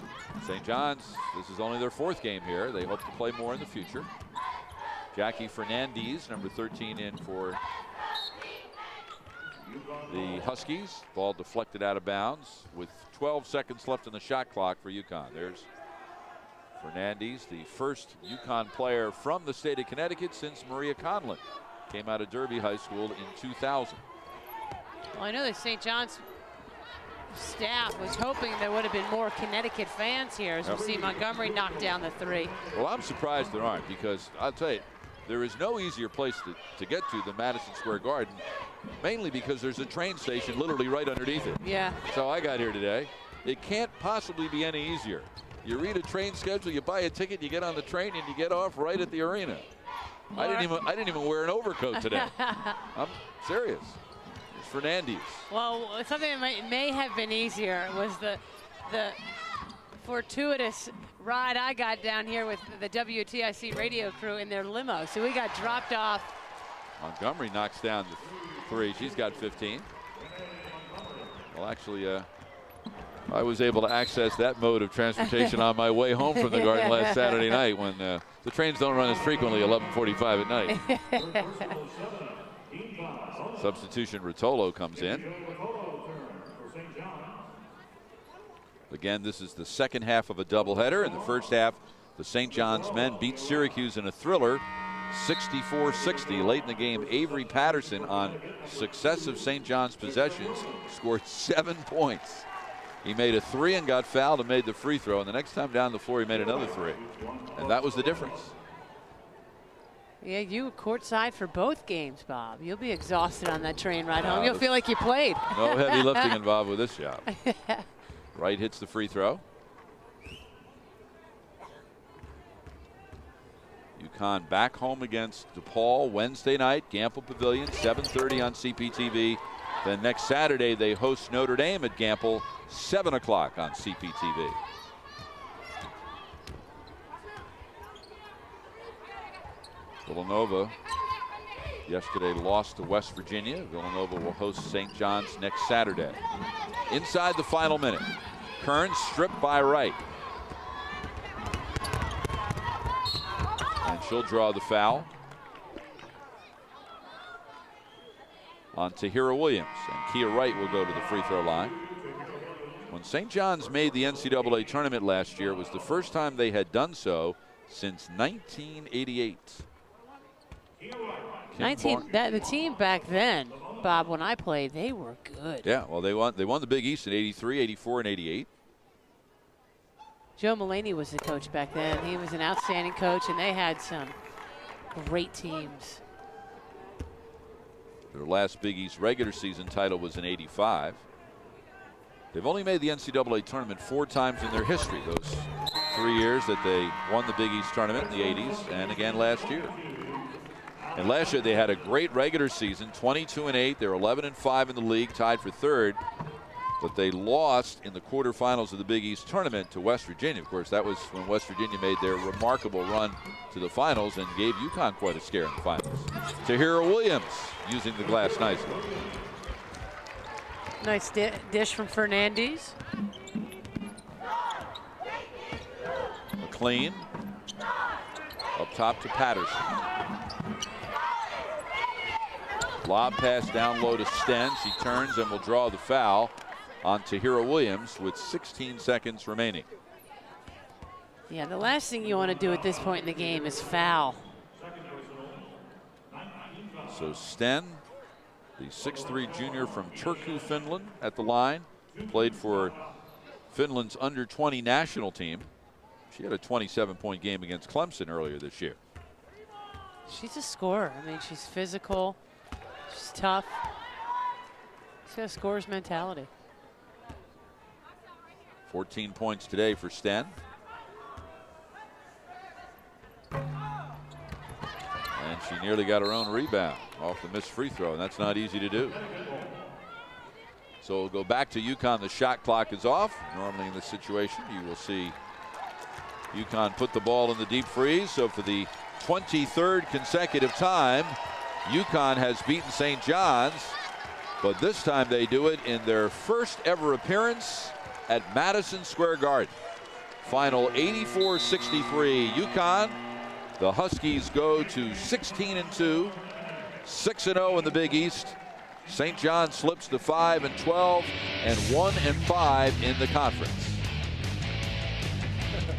St. John's, this is only their 4th game here. They hope to play more in the future. Jackie Fernandez, number 13, in for the Huskies. Ball deflected out of bounds with 12 seconds left in the shot clock for UConn. There's Fernandez, the first UConn player from the state of Connecticut since Maria Conlon came out of Derby High School in 2000. Well, I know the St. John's staff was hoping there would have been more Connecticut fans here as we see Montgomery knock down the 3. Well, I'm surprised there aren't, because I'll tell you, there is no easier place to get to than Madison Square Garden, mainly because there's a train station literally right underneath it. Yeah. That's how I got here today. It can't possibly be any easier. You read a train schedule, you buy a ticket, you get on the train, and you get off right at the arena. I didn't even wear an overcoat today. I'm serious. It's Fernandez. Well, something that may have been easier was the fortuitous ride I got down here with the WTIC radio crew in their limo. So we got dropped off. Montgomery knocks down the 3. She's got 15. Well, actually, I was able to access that mode of transportation on my way home from the Garden last Saturday night when the trains don't run as frequently 11:45 at night. Substitution Rotolo comes in. Again, this is the second half of a doubleheader. In the first half, the St. John's men beat Syracuse in a thriller, 64-60. Late in the game, Avery Patterson, on successive St. John's possessions, scored 7 points. He made a 3 and got fouled and made the free throw. And the next time down the floor, he made another 3. And that was the difference. Yeah, you were courtside for both games, Bob. You'll be exhausted on that train ride home. You'll feel like you played. No heavy lifting involved with this job. Wright hits the free throw. UConn back home against DePaul Wednesday night, Gamble Pavilion, 7:30 on CPTV. Then next Saturday, they host Notre Dame at Gamble, 7 o'clock on CPTV. Villanova yesterday lost to West Virginia. Villanova will host St. John's next Saturday. Inside the final minute. Kearns stripped by Wright. And she'll draw the foul on Tahira Williams. And Kia Wright will go to the free throw line. When St. John's made the NCAA tournament last year, it was the first time they had done so since 1988. The team back then, Bob, when I played, they were good. Yeah, well, they won the Big East in 83, 84, and 88. Joe Mulaney was the coach back then. He was an outstanding coach, and they had some great teams. Their last Big East regular season title was in 85. They've only made the NCAA tournament 4 times in their history, those 3 years that they won the Big East tournament in the 80s and again last year. And last year they had a great regular season, 22-8. They're 11-5 in the league, tied for 3rd. But they lost in the quarterfinals of the Big East tournament to West Virginia. Of course, that was when West Virginia made their remarkable run to the finals and gave UConn quite a scare in the finals. Tahira Williams using the glass nicely. Nice dish from Fernandez. McLean up top to Patterson. Lob pass down low to Sten. She turns and will draw the foul on Tahira Williams with 16 seconds remaining. Yeah, the last thing you want to do at this point in the game is foul. So Sten, the 6'3" junior from Turku, Finland, at the line. Played for Finland's under-20 national team. She had a 27-point game against Clemson earlier this year. She's a scorer. I mean, she's physical. She's tough. She's got a scorer's mentality. 14 points today for Sten. And she nearly got her own rebound off the missed free throw, and that's not easy to do. So we'll go back to UConn. The shot clock is off. Normally in this situation, you will see UConn put the ball in the deep freeze. So for the 23rd consecutive time, UConn has beaten St. John's, but this time they do it in their first ever appearance at Madison Square Garden. Final 84-63 UConn. The Huskies go to 16-2, 6-0 in the Big East. St. John slips to 5-12 and 1-5 in the conference.